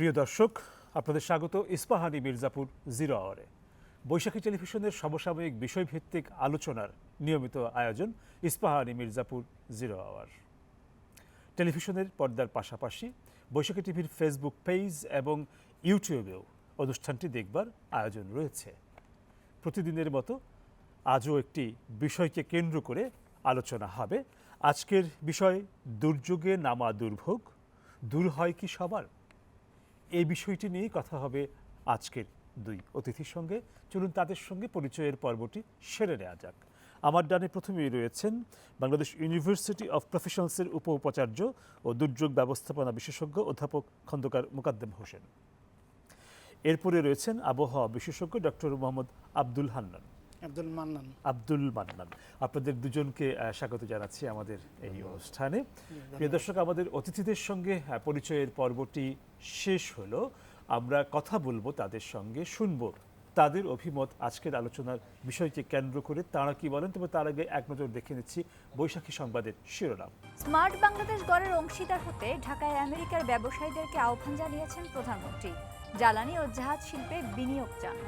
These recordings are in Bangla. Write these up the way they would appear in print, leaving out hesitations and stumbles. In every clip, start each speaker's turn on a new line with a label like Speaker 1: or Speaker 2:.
Speaker 1: প্রিয় দর্শক, আপনাদের স্বাগত ইস্পাহানি মির্জাপুর জিরো আওয়ারে। বৈশাখী টেলিভিশনের সমসাময়িক বিষয়ভিত্তিক আলোচনার নিয়মিত আয়োজন ইস্পাহানি মির্জাপুর জিরো আওয়ার। টেলিভিশনের পর্দার পাশাপাশি বৈশাখী টিভির ফেসবুক পেজ এবং ইউটিউবেও অনুষ্ঠানটি দেখবার আয়োজন রয়েছে। প্রতিদিনের মতো আজও একটি বিষয়কে কেন্দ্র করে আলোচনা হবে। আজকের বিষয় দুর্যোগে নামা দুর্ভোগ দূর হয় কি সবার? এই বিষয়টি নিয়েই কথা হবে আজকের দুই অতিথির সঙ্গে। চলুন তাদের সঙ্গে পরিচয়ের পর্বটি সেরে নেওয়া যাক। আমার ডানে প্রথমেই রয়েছেন বাংলাদেশ ইউনিভার্সিটি অফ প্রফেশনালসের উপাচার্য ও দুর্যোগ ব্যবস্থাপনা বিশেষজ্ঞ অধ্যাপক খন্দকার মোকাদ্দেম হোসেন। এরপরে রয়েছেন আবহাওয়া বিশেষজ্ঞ ডক্টর মোহাম্মদ আব্দুল মান্নান। আপনাদের দুজনকে স্বাগত জানাচ্ছি আমাদের এই অনুষ্ঠানে। প্রিয় দর্শক, আমাদের অতিথিদের সঙ্গে পরিচয়ের পর্বটি শেষ হলো। আমরা কথা বলবো তাদের সঙ্গে, শুনবো তাদের অভিমত আজকের আলোচনার বিষয়কে কেন্দ্র করে তাঁরা কি বলেন। তবে তার আগে এক নজর দেখে নিচ্ছি বৈশাখী সংবাদের শিরোনাম।
Speaker 2: স্মার্ট বাংলাদেশ গড়ের অংশীদার হতে ঢাকায় আমেরিকার ব্যবসায়ীদেরকে আহ্বান জানিয়েছেন প্রধানমন্ত্রী। জ্বালানি ও জাহাজ শিল্পে বিনিয়োগ চান।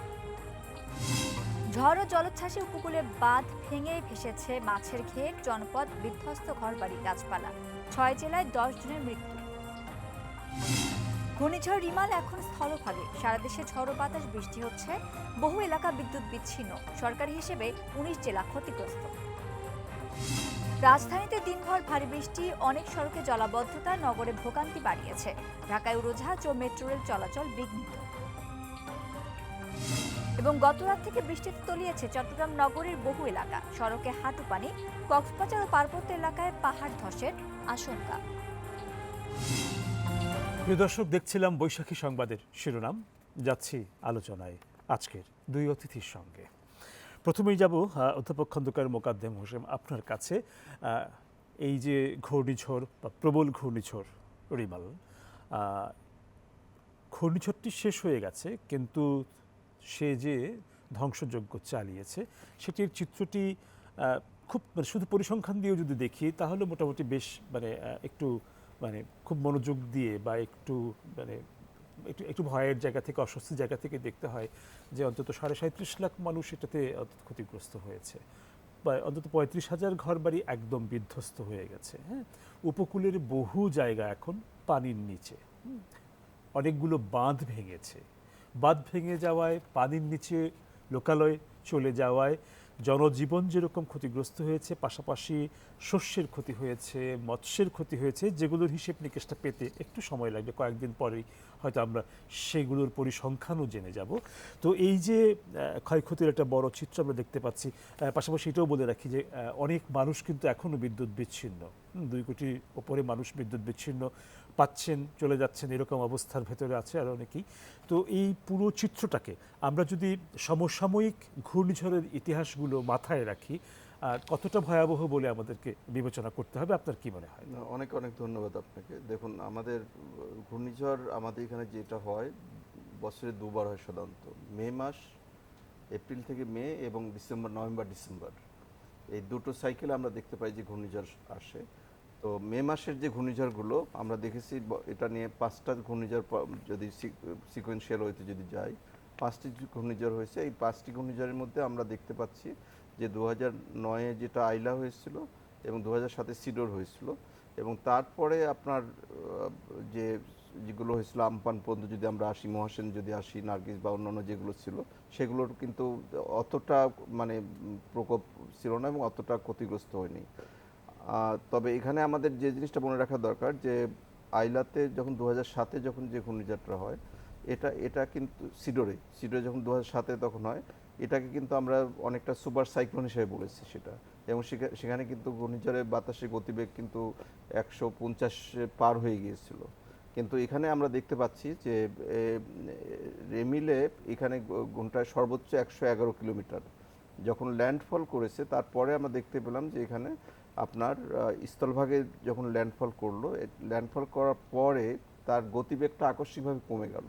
Speaker 2: ঝড় ও জলোচ্ছ্বাসে উপকূলে বাঁধ ভেঙে ভেসেছে মাছের ঘের, জনপদ বিধ্বস্ত, ঘরবাড়ি, গাছপালা। 6 জেলায় 10 জনের মৃত্যু। ঘূর্ণিঝড় রিমাল এখন স্থলভাগে। সারা দেশে ঝড়ো বাতাস, বৃষ্টি হচ্ছে। বহু এলাকা বিদ্যুৎ বিচ্ছিন্ন। সরকারি হিসেবে 19 জেলা ক্ষতিগ্রস্ত। রাজধানীতে দিনভর ভারী বৃষ্টি, অনেক সড়কে জলাবদ্ধতা নগরে ভোগান্তি বাড়িয়েছে। ঢাকায় উড়োজাহাজ ও মেট্রো রেল চলাচল বিঘ্নিত। এবং গতরাত থেকে বৃষ্টিতে তলিয়েছে চট্টগ্রাম নগরীর বহু এলাকা। সড়কে হাঁটু পানি। কক্সবাজার ও পার্বত্য এলাকায় পাহাড় ধসের আশঙ্কা।
Speaker 1: প্রিয় দর্শক, দেখছিলাম বৈশাখী সংবাদের শিরোনাম। যাচ্ছি আলোচনায় আজকের দুই অতিথির সঙ্গে। প্রথমেই যাব অধ্যাপক খন্দকার মোকাদ্দেম হোসেন, আপনার কাছে। এই যে ঘূর্ণিঝড় বা প্রবল ঘূর্ণিঝড় রিমাল, ঘূর্ণিঝড়টি শেষ হয়ে গেছে, কিন্তু সে যে ধ্বংসযজ্ঞ চালিয়েছে সেটির চিত্রটি খুব শুধু পরিসংখ্যান দিয়েও যদি দেখি তাহলে মোটামুটি বেশ একটু খুব মনোযোগ দিয়ে বা একটু একটু ভয়ের জায়গা থেকে, অস্বস্তির জায়গা থেকে দেখতে হয় যে অন্তত 37.5 লাখ মানুষ এটাতে ক্ষতিগ্রস্ত হয়েছে, বা অন্তত 35,000 ঘরবাড়ি একদম বিধ্বস্ত হয়ে গেছে। হ্যাঁ, উপকূলের বহু জায়গা এখন পানির নিচে। অনেকগুলো বাঁধ ভেঙেছে। বাঁধ ভেঙে যাওয়ায়, পানির নিচে লোকালয় চলে যাওয়ায় জনজীবন যেরকম ক্ষতিগ্রস্ত হয়েছে, পাশাপাশি শস্যের ক্ষতি হয়েছে, মৎস্যের ক্ষতি হয়েছে, যেগুলোর হিসেব নিকেশটা পেতে একটু সময় লাগবে। কয়েকদিন পরেই হয়তো আমরা সেগুলোর পরিসংখ্যানও জেনে যাব। তো এই যে ক্ষয়ক্ষতির একটা বড় চিত্র আমরা দেখতে পাচ্ছি। পাশাপাশি এটাও বলে রাখি যে অনেক মানুষ কিন্তু এখনও বিদ্যুৎ বিচ্ছিন্ন। 2 কোটির ওপরে মানুষ বিদ্যুৎ বিচ্ছিন্ন পাচ্ছেন, চলে যাচ্ছেন, এরকম অবস্থার ভেতরে আছে আর অনেকেই। তো এই পুরো চিত্রটাকে আমরা যদি সমসাময়িক ঘূর্ণিঝড়ের ইতিহাসগুলো মাথায় রাখি, কতটা ভয়াবহ বলে আমাদেরকে বিবেচনা করতে হবে, আপনার কি মনে হয়?
Speaker 3: অনেক অনেক ধন্যবাদ আপনাকে। দেখুন, আমাদের ঘূর্ণিঝড় আমাদের এখানে যেটা হয় বছরে দুবার হয় সাধারণত। মে মাস, এপ্রিল থেকে মে, এবং নভেম্বর ডিসেম্বর, এই দুটো সাইকেলে আমরা দেখতে পাই যে ঘূর্ণিঝড় আসে। তো মে মাসের যে ঘূর্ণিঝড়গুলো আমরা দেখেছি, এটা নিয়ে 5টা ঘূর্ণিঝড় যদি সিকোয়েন্সিয়াল হইতে যদি যাই, 5টি ঘূর্ণিঝড় হয়েছে। এই 5টি ঘূর্ণিঝড়ের মধ্যে আমরা দেখতে পাচ্ছি যে 2009-এ যেটা আইলা হয়েছিল এবং 2007-এ সিডর হয়েছিল, এবং তারপরে আপনার যেগুলো হয়েছিল আমপান পর্যন্ত যদি আমরা আসি, মহাসেন যদি আসি, নার্গিস বা অন্যান্য যেগুলো ছিল, সেগুলোর কিন্তু অতটা প্রকোপ ছিল না এবং অতটা ক্ষতিগ্রস্ত হয়নি। তবে এখানে আমাদের যে জিনিসটা মনে রাখা দরকার যে আইলাতে যখন 2007-এ যখন যে ঘূর্ণিঝড়টা হয়, এটা কিন্তু সিডরে যখন 2007-এ তখন হয়, এটাকে কিন্তু আমরা অনেকটা সুপার সাইক্লোন হিসেবে বলেছি সেটা। এবং সেখানে কিন্তু ঘূর্ণিঝড়ের বাতাসের গতিবেগ কিন্তু 150 পার হয়ে গিয়েছিল। কিন্তু এখানে আমরা দেখতে পাচ্ছি যে রেমিলে এখানে ঘন্টায় সর্বোচ্চ 111 কিলোমিটার যখন ল্যান্ডফল করেছে, তারপরে আমরা দেখতে পেলাম যে এখানে আপনার স্থলভাগে যখন ল্যান্ডফল করলো, ল্যান্ডফল করার পরে তার গতিবেগটা আকস্মিকভাবে কমে গেল।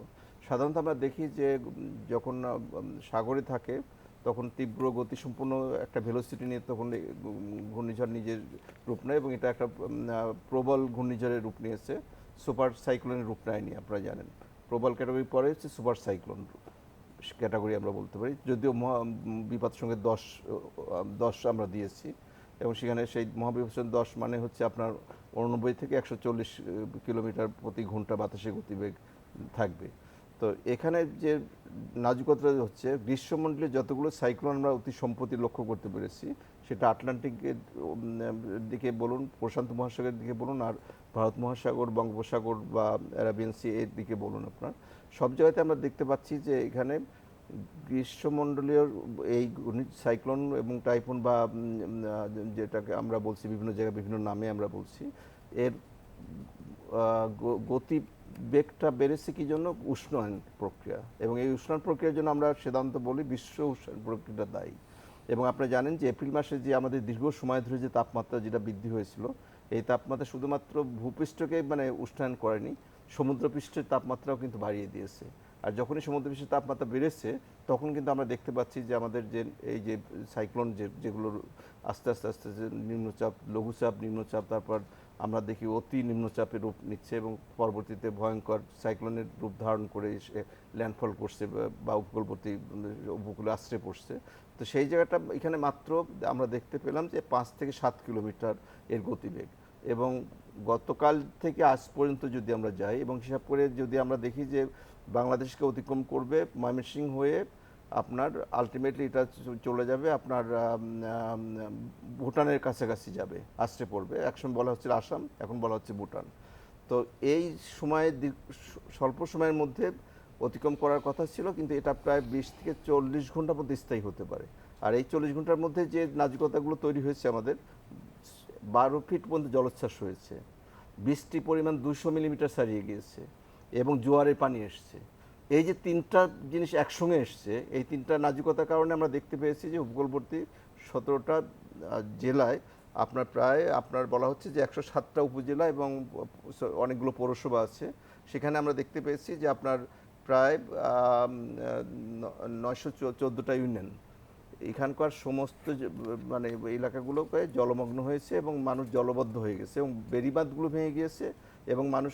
Speaker 3: সাধারণত আমরা দেখি যে যখন সাগরে থাকে তখন তীব্র গতিসম্পন্ন একটা ভেলোসিটি নিয়ে তখন ঘূর্ণিঝড় নিজের রূপ নেয়, এবং এটা একটা প্রবল ঘূর্ণিঝড়ের রূপ নিয়েছে, সুপার সাইক্লোনের রূপ নেয়নি। আপনারা জানেন প্রবল ক্যাটাগরি পরে হচ্ছে সুপার সাইক্লোন ক্যাটাগরি আমরা বলতে পারি, যদিও বিপদ সঙ্গে 10 আমরা দিয়েছি, এবং সেখানে সেই মহাবিপদ 10 মানে হচ্ছে আপনার 89 থেকে 140 কিলোমিটার প্রতি ঘন্টা বাতাসের গতিবেগ থাকবে। তো এখানে যে নাজুকতা হচ্ছে গ্রীষ্মমণ্ডলে যতগুলো সাইক্লোন আমরা অতি সম্প্রতি লক্ষ্য করতে পেরেছি, সেটা আটলান্টিকের দিকে বলুন, প্রশান্ত মহাসাগরের দিকে বলুন, আর ভারত মহাসাগর, বঙ্গোপসাগর বা অ্যারাবিয়ান সি এর দিকে বলুন, আপনার সব জায়গাতে আমরা দেখতে পাচ্ছি যে এখানে গ্রীষ্মমণ্ডলীয় এই সাইক্লোন এবং টাইফুন বা যেটাকে আমরা বলছি বিভিন্ন জায়গায় বিভিন্ন নামে আমরা বলছি, এর গতি বেগটা বেড়েছে কি জন্য? উষ্ণায়ন প্রক্রিয়া, এবং এই উষ্ণায়ন প্রক্রিয়ার জন্য আমরা সাধারণত বলি বিশ্ব উষ্ণায়ন প্রক্রিয়াটা দায়ী। এবং আপনারা জানেন যে এপ্রিল মাসে যে আমাদের দীর্ঘ সময় ধরে যে তাপমাত্রা যেটা বৃদ্ধি হয়েছিল, এই তাপমাত্রা শুধুমাত্র ভূপৃষ্ঠকে মানে উষ্ণায়ন করেনি, সমুদ্রপৃষ্ঠের তাপমাত্রাও কিন্তু বাড়িয়ে দিয়েছে। আর যখনই সমুদ্রপৃষ্ঠের তাপমাত্রা বেড়েছে তখন কিন্তু আমরা দেখতে পাচ্ছি যে আমাদের যে এই যে সাইক্লোন যেগুলো আস্তে আস্তে আস্তে নিম্নচাপ, লঘুচাপ, নিম্নচাপ, তারপর আমরা দেখি অতি নিম্নচাপের রূপ নিচ্ছে এবং পরবর্তীতে ভয়ঙ্কর সাইক্লোনের রূপ ধারণ করে এসে ল্যান্ডফল করছে বা উপকূলে আশ্রয় পড়ছে। তো সেই জায়গাটা এখানে মাত্র আমরা দেখতে পেলাম যে 5 থেকে 7 কিলোমিটার এর গতিবেগ, এবং গতকাল থেকে আজ পর্যন্ত যদি আমরা যাই এবং হিসাব করে যদি আমরা দেখি যে বাংলাদেশকে অতিক্রম করবে ময়মনসিংহ হয়ে, আপনার আলটিমেটলি এটা চলে যাবে আপনার ভুটানের কাছাকাছি যাবে, আশ্রে পড়বে। একসময় বলা হচ্ছিল আসাম, এখন বলা হচ্ছে ভুটান। তো এই সময়ে স্বল্প সময়ের মধ্যে অতিক্রম করার কথা ছিল, কিন্তু এটা প্রায় 20 থেকে 40 ঘন্টা মধ্যে স্থায়ী হতে পারে। আর এই 40 ঘন্টার মধ্যে যে নাজুকতাগুলো তৈরি হয়েছে, আমাদের 12 ফিট পর্যন্ত জলোচ্ছ্বাস হয়েছে, বৃষ্টির পরিমাণ 200 মিলিমিটার ছাড়িয়ে গিয়েছে, এবং জোয়ারের পানি এসছে। এই যে তিনটা জিনিস একসঙ্গে এসছে, এই তিনটা নাজুকতার কারণে আমরা দেখতে পেয়েছি যে উপকূলবর্তী 17টা জেলায় আপনার প্রায় বলা হচ্ছে যে 107টা উপজেলা এবং অনেকগুলো পৌরসভা আছে, সেখানে আমরা দেখতে পেয়েছি যে আপনার প্রায় 914টা ইউনিয়ন, এখানকার সমস্ত মানে এলাকাগুলোকে জলমগ্ন হয়েছে এবং মানুষ জলবদ্ধ হয়ে গেছে, এবং বেড়িবাঁধগুলো ভেঙে গিয়েছে, এবং মানুষ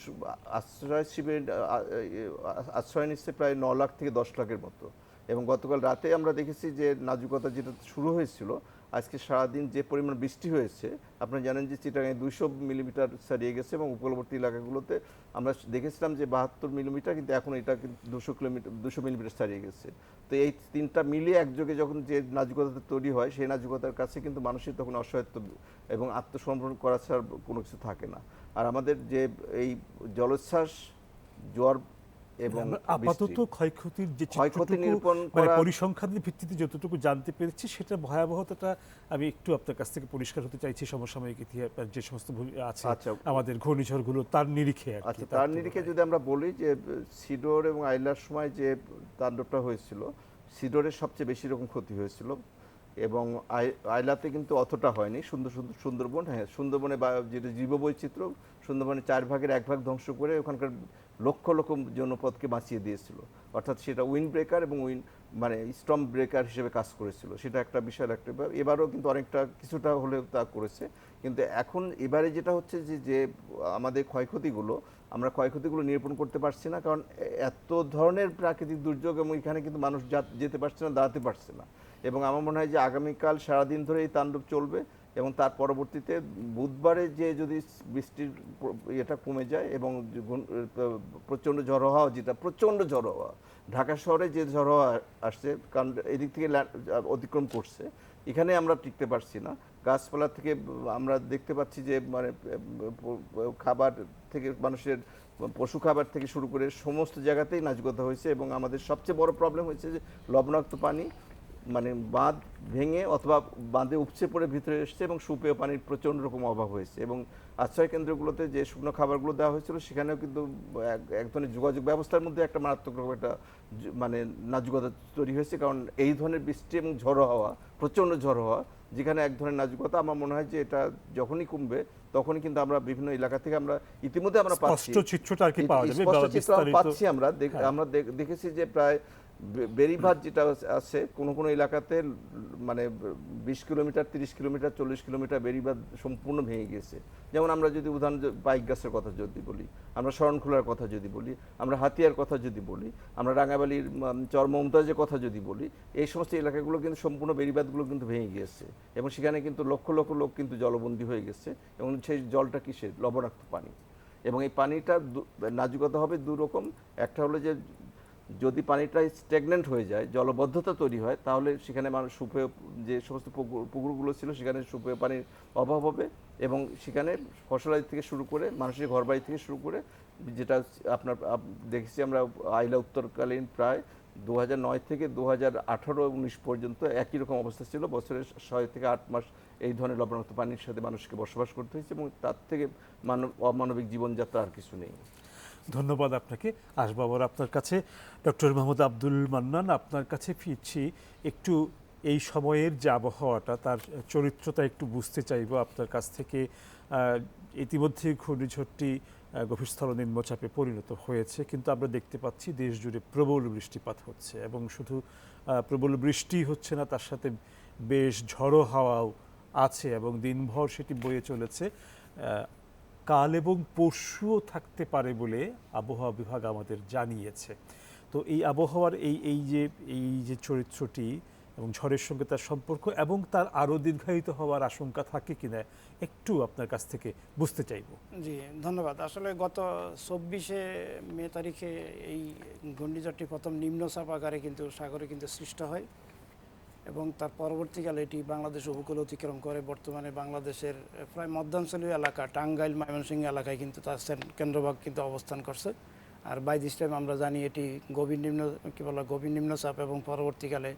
Speaker 3: আশ্রয় নিচ্ছে প্রায় 9 লাখ থেকে 10 লাখের মতো। এবং গতকাল রাতে আমরা দেখেছি যে নাজুকতা যেটা শুরু হয়েছিল, আজকে সারাদিন যে পরিমাণ বৃষ্টি হয়েছে, আপনারা জানেন যে চিটাগাঁয়ে 200 মিলিমিটার ছাড়িয়ে গেছে, এবং উপকূলবর্তী এলাকাগুলোতে আমরা দেখেছিলাম যে 72 মিলিমিটার, কিন্তু এখন এটা 200 মিলিমিটার ছাড়িয়ে গেছে। তো এই তিনটা মিলিয়ে একযোগে যখন যে নাজুকতা তৈরি হয়, সেই নাজুকতার কাছে কিন্তু মানুষের তখন অসহায়ত্ব এবং আত্মসমর্পণ করা ছাড়া কোনো কিছু থাকে না। আর আমাদের যে এই জলোচ্ছ্বাস, জ্বর এবং
Speaker 1: আপাতত ক্ষয়ক্ষতির যে
Speaker 3: ক্ষয়ক্ষতি নিরূপণ
Speaker 1: মানে
Speaker 3: করা,
Speaker 1: পরিসংখ্যানের ভিত্তিতে যতটুকু জানতে পেরেছি, সেটা ভয়াবহতাটা আমি একটু আপনার কাছ থেকে পরিষ্কার হতে চাইছি। সমসাময়িক ইতিহাস যে সমস্ত আছে আমাদের ঘূর্ণিঝড়গুলো, তার নিরিখে
Speaker 3: আচ্ছা, তার নিরিখে যদি আমরা বলি যে সিডর এবং আইলার সময় যে তাণ্ডবটা হয়েছিল, সিডরের সবচেয়ে বেশি রকম ক্ষতি হয়েছিল, এবং আইলাতে কিন্তু অতটা হয়নি। সুন্দরবন, হ্যাঁ, সুন্দরবনে বা যেটা জীববৈচিত্র্য, সুন্দরবনে 4 ভাগের 1 ভাগ ধ্বংস করে ওখানকার লক্ষ লক্ষ জনপদকে বাঁচিয়ে দিয়েছিল। অর্থাৎ সেটা উইন্ড ব্রেকার এবং মানে স্টর্ম ব্রেকার হিসেবে কাজ করেছিল, সেটা একটা বিশাল একটা। এবারও কিন্তু অনেকটা কিছুটা হলেও তা করেছে। কিন্তু এখন এবারে যেটা হচ্ছে যে আমাদের আমরা ক্ষয়ক্ষতিগুলো নিরূপণ করতে পারছি না, কারণ এত ধরনের প্রাকৃতিক দুর্যোগ, এবং এখানে কিন্তু মানুষ যেতে পারছে না, দাঁড়াতে পারছে না। এবং আমার মনে হয় যে আগামীকাল সারাদিন ধরে এই তাণ্ডব চলবে, এবং তার পরবর্তীতে বুধবারে যে যদি বৃষ্টির এটা কমে যায় এবং প্রচণ্ড ঝড় হওয়া, যেটা প্রচণ্ড ঝড় হওয়া, ঢাকা শহরে যে ঝড় হওয়া আসছে, কারণ এদিক থেকে অতিক্রম করছে, এখানে আমরা টিকতে পারছি না। গাছপালা থেকে আমরা দেখতে পাচ্ছি যে মানে খাবার থেকে মানুষের পশু খাবার থেকে শুরু করে সমস্ত জায়গাতেই নাজুকতা হয়েছে। এবং আমাদের সবচেয়ে বড় প্রবলেম হয়েছে যে লবণাক্ত পানি, মানে বাঁধ ভেঙে অথবা বাঁধে উপচে পড়ে ভিতরে এসছে, এবং সুপেয় পানির প্রচণ্ড রকম অভাব হয়েছে। এবং আশ্রয় কেন্দ্রগুলোতে যে শুকনো খাবারগুলো দেওয়া হয়েছিল, সেখানেও কিন্তু এক ধরনের যোগাযোগ ব্যবস্থার মধ্যে একটা মারাত্মক রকম একটা মানে নাজুকতা তৈরি হয়েছে, কারণ এই ধরনের বৃষ্টি এবং ঝড়ো হওয়া, প্রচণ্ড ঝড়ো হওয়া, যেখানে এক ধরনের নাজুকতা। আমার মনে হয় যে এটা যখনই কমবে তখনই কিন্তু আমরা বিভিন্ন এলাকা থেকে আমরা ইতিমধ্যে আমরা পাচ্ছি,
Speaker 1: চিত্রটা আর কি পাওয়া যাবে,
Speaker 3: পাচ্ছি। আমরা দেখেছি যে প্রায় বেড়িবাঁধ যেটা আছে কোনো কোনো এলাকাতে মানে 20 কিলোমিটার 30 কিলোমিটার 40 কিলোমিটার বেড়িবাঁধ সম্পূর্ণ ভেঙে গেছে। যেমন আমরা যদি উদাহরণ বাইক গাছের কথা যদি বলি, আমরা শরণখোলার কথা যদি বলি, আমরা হাতিয়ার কথা যদি বলি, আমরা রাঙাবালির চর মমতাজের কথা যদি বলি, এই সমস্ত এলাকাগুলো কিন্তু সম্পূর্ণ বেড়িবাঁধগুলো কিন্তু ভেঙে গিয়েছে এবং সেখানে কিন্তু লক্ষ লক্ষ লোক কিন্তু জলবন্দী হয়ে গেছে এবং সেই জলটা কিসের? লবণাক্ত পানি। এবং এই পানিটা নাজুকতা হবে দুরকম। একটা হলো যে যদি পানিটা স্ট্যাগনেন্ট হয়ে যায়, জলবদ্ধতা তৈরি হয়, তাহলে সেখানে মানুষ সুপেয় যে সমস্ত পুকুরগুলো ছিল সেখানে সুপেয় পানির অভাব হবে এবং সেখানে ফসলাদি থেকে শুরু করে মানুষের ঘরবাড়ি থেকে শুরু করে যেটা দেখেছি আমরা আইলা উত্তরকালীন প্রায় 2009 থেকে 2018-19 পর্যন্ত একই রকম অবস্থা ছিল। বছরের 6 থেকে 8 মাস এই ধরনের লবণাক্ত পানির সাথে মানুষকে বসবাস করতে হয়েছে এবং তার থেকে অমানবিক জীবনযাত্রা আর কিছু নেই।
Speaker 1: ধন্যবাদ আপনাকে। আসবো আবার আপনার কাছে। ডক্টর মোহাম্মদ আব্দুল মান্নান, আপনার কাছে ফিরছি। একটু এই সময়ের যে আবহাওয়াটা, তার চরিত্রটা একটু বুঝতে চাইব আপনার কাছ থেকে। ইতিমধ্যে ঘূর্ণিঝড়টি গভীরস্থল নিম্নচাপে পরিণত হয়েছে, কিন্তু আমরা দেখতে পাচ্ছি দেশ জুড়ে প্রবল বৃষ্টিপাত হচ্ছে এবং শুধু প্রবল বৃষ্টি হচ্ছে না, তার সাথে বেশ ঝড়ো হাওয়াও আছে এবং দিনভর সেটি বয়ে চলেছে। কাল এবং পরশুও থাকতে পারে বলে আবহাওয়া বিভাগ আমাদের জানিয়েছে। তো এই আবহাওয়ার এই যে চরিত্রটি এবং ঝড়ের সঙ্গে তার সম্পর্ক এবং তার আরও দীর্ঘায়িত হওয়ার আশঙ্কা থাকে কিনা একটু আপনার কাছ থেকে বুঝতে চাইব।
Speaker 4: জি, ধন্যবাদ। আসলে গত 24শে মে তারিখে এই ঘূর্ণিঝড়টি প্রথম নিম্নচাপ আকারে কিন্তু সাগরে কিন্তু সৃষ্ট হয় এবং তার পরবর্তীকালে এটি বাংলাদেশ উপকূল অতিক্রম করে বর্তমানে বাংলাদেশের প্রায় মধ্যাঞ্চলীয় এলাকা টাঙ্গাইল ময়মনসিংহ এলাকায় কিন্তু তার কেন্দ্রভাগ কিন্তু অবস্থান করছে। আর বাই দিস টাইম আমরা জানি এটি গভীর নিম্নচাপ এবং পরবর্তীকালে